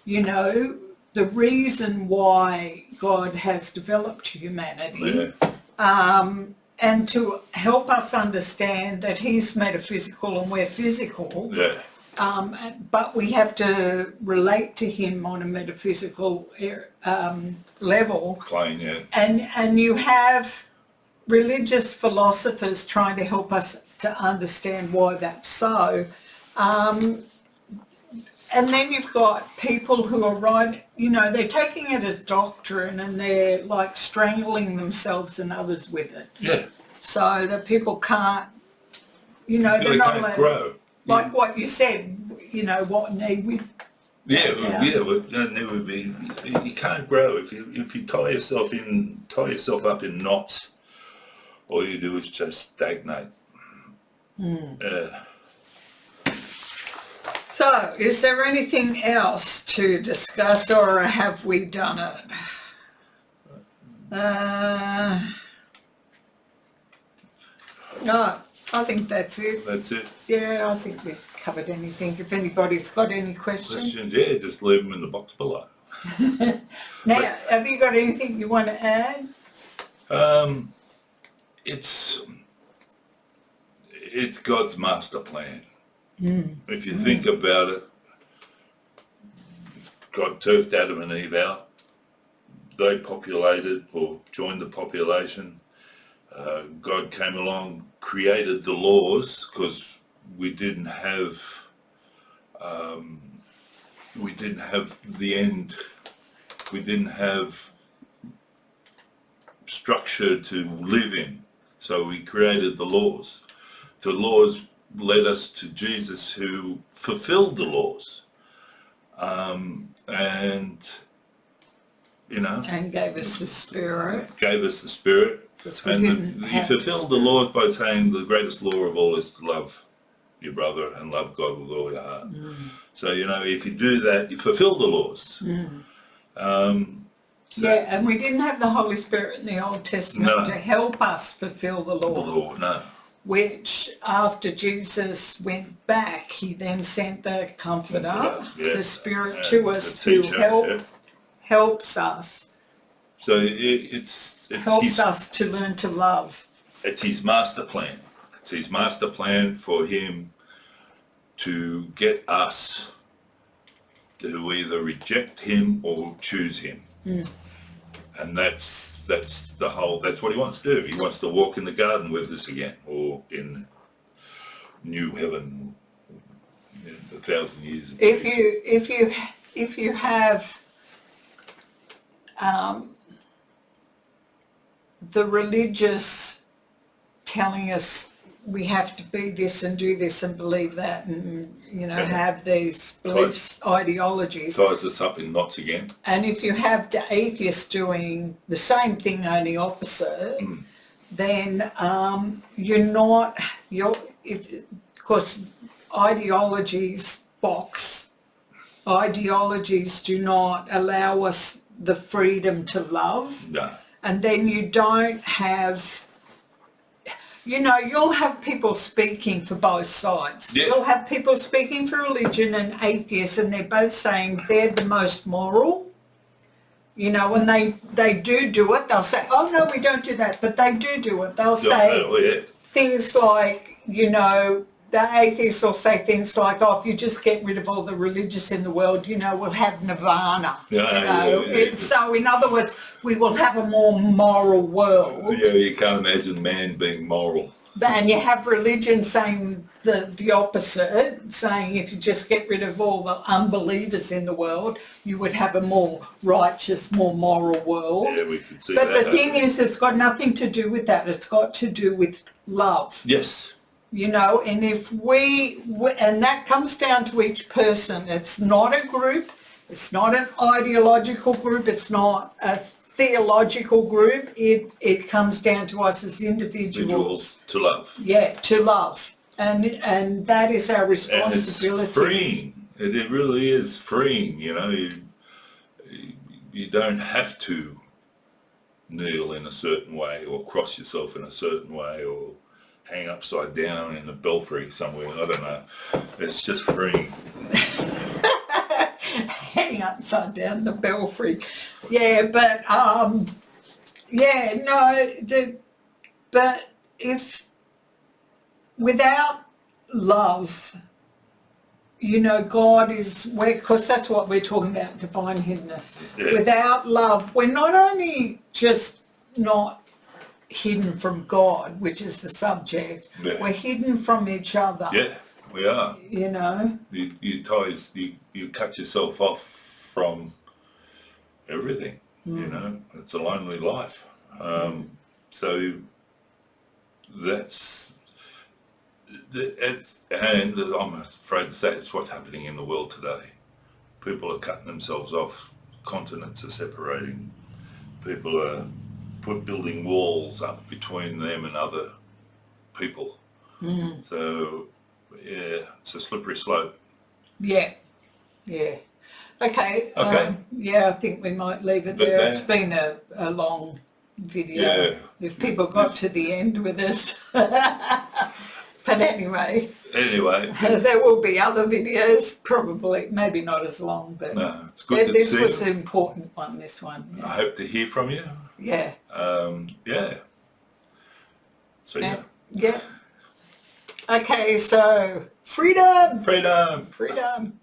Speaker 1: the reason why God has developed humanity, and to help us understand that he's metaphysical and we're physical, but we have to relate to him on a metaphysical level.
Speaker 2: Plane,
Speaker 1: And you have religious philosophers trying to help us to understand why that's so. And then you've got people who are they're taking it as doctrine and they're like strangling themselves and others with it.
Speaker 2: Yeah.
Speaker 1: So that people can't, they're
Speaker 2: they
Speaker 1: not
Speaker 2: can't
Speaker 1: allowed,
Speaker 2: grow.
Speaker 1: like what you said, what need we.
Speaker 2: There would be. You can't grow if you tie yourself up in knots. All you do is just stagnate.
Speaker 1: So, is there anything else to discuss, or have we done it? No, I think that's it.
Speaker 2: That's it.
Speaker 1: Yeah, I think we've covered anything. If anybody's got any questions.
Speaker 2: Just leave them in the box below.
Speaker 1: Now, have you got anything you want to add?
Speaker 2: It's God's master plan. If you think about it, God turfed Adam and Eve out. They populated or joined the population. God came along, created the laws, because we didn't have the end. We didn't have structure to live in, so we created the laws. The laws led us to Jesus, who fulfilled the laws, and
Speaker 1: and gave us the Spirit.
Speaker 2: Gave us the Spirit,
Speaker 1: And
Speaker 2: he fulfilled the laws by saying the greatest law of all is to love your brother and love God with all your heart. So if you do that, you fulfill the laws.
Speaker 1: And we didn't have the Holy Spirit in the Old Testament to help us fulfill the law.
Speaker 2: The law, no.
Speaker 1: Which, after Jesus went back, he then sent the Comforter, the Spirit to us, who helps us.
Speaker 2: So it's
Speaker 1: helps us to learn to love.
Speaker 2: It's his master plan. It's his master plan for him to get us to either reject him or choose him. And that's what he wants to do. He wants to walk in the garden with us again, or in new heaven in 1,000 years.
Speaker 1: If you have the religious telling us we have to be this and do this and believe that, and have these beliefs, ideologies,
Speaker 2: ties us up in knots again.
Speaker 1: And if you have the atheists doing the same thing, only opposite, then because ideologies do not allow us the freedom to love.
Speaker 2: No.
Speaker 1: And then you don't have, you'll have people speaking for both sides.
Speaker 2: Yeah.
Speaker 1: You'll have people speaking for religion and atheists, and they're both saying they're the most moral. When they do it, they'll say, oh, no, we don't do that. But they do it. They'll say things like, the atheists will say things like, oh, if you just get rid of all the religious in the world, we'll have nirvana. So, in other words, we will have a more moral world.
Speaker 2: Yeah, you can't imagine man being moral.
Speaker 1: And you have religion saying the opposite, saying if you just get rid of all the unbelievers in the world, you would have a more righteous, more moral world.
Speaker 2: Yeah, we could see
Speaker 1: that. But the thing
Speaker 2: happening.
Speaker 1: is, it's got nothing to do with that. It's got to do with love.
Speaker 2: Yes.
Speaker 1: And if and that comes down to each person. It's not a group. It's not an ideological group. It's not a theological group. It comes down to us as individuals
Speaker 2: to love.
Speaker 1: Yeah, to love. And that is our responsibility.
Speaker 2: And it's freeing. It really is freeing, You don't have to kneel in a certain way or cross yourself in a certain way or hang upside down in the belfry somewhere. I don't know. It's just freeing.
Speaker 1: Hang upside down in the belfry. Yeah, but but if without love, God is, because that's what we're talking about, divine hiddenness.
Speaker 2: Yeah.
Speaker 1: Without love, we're not only just not hidden from God, which is the subject, we're hidden from each other.
Speaker 2: Yeah, we are. You cut yourself off from everything. It's a lonely life. So that's and I'm afraid to say it's what's happening in the world today. People are cutting themselves off. Continents are separating. People are building walls up between them and other people. So it's a slippery slope.
Speaker 1: Yeah. Okay. I think we might leave it there. It's been a long video.
Speaker 2: Yeah.
Speaker 1: If people got to the end with us. But anyway, there will be other videos, probably, maybe not as long, but
Speaker 2: no, it's good
Speaker 1: this was an important one, this one. Yeah.
Speaker 2: I hope to hear from you.
Speaker 1: Yeah.
Speaker 2: So yeah.
Speaker 1: Yeah. Okay, so freedom.
Speaker 2: Freedom.
Speaker 1: Freedom.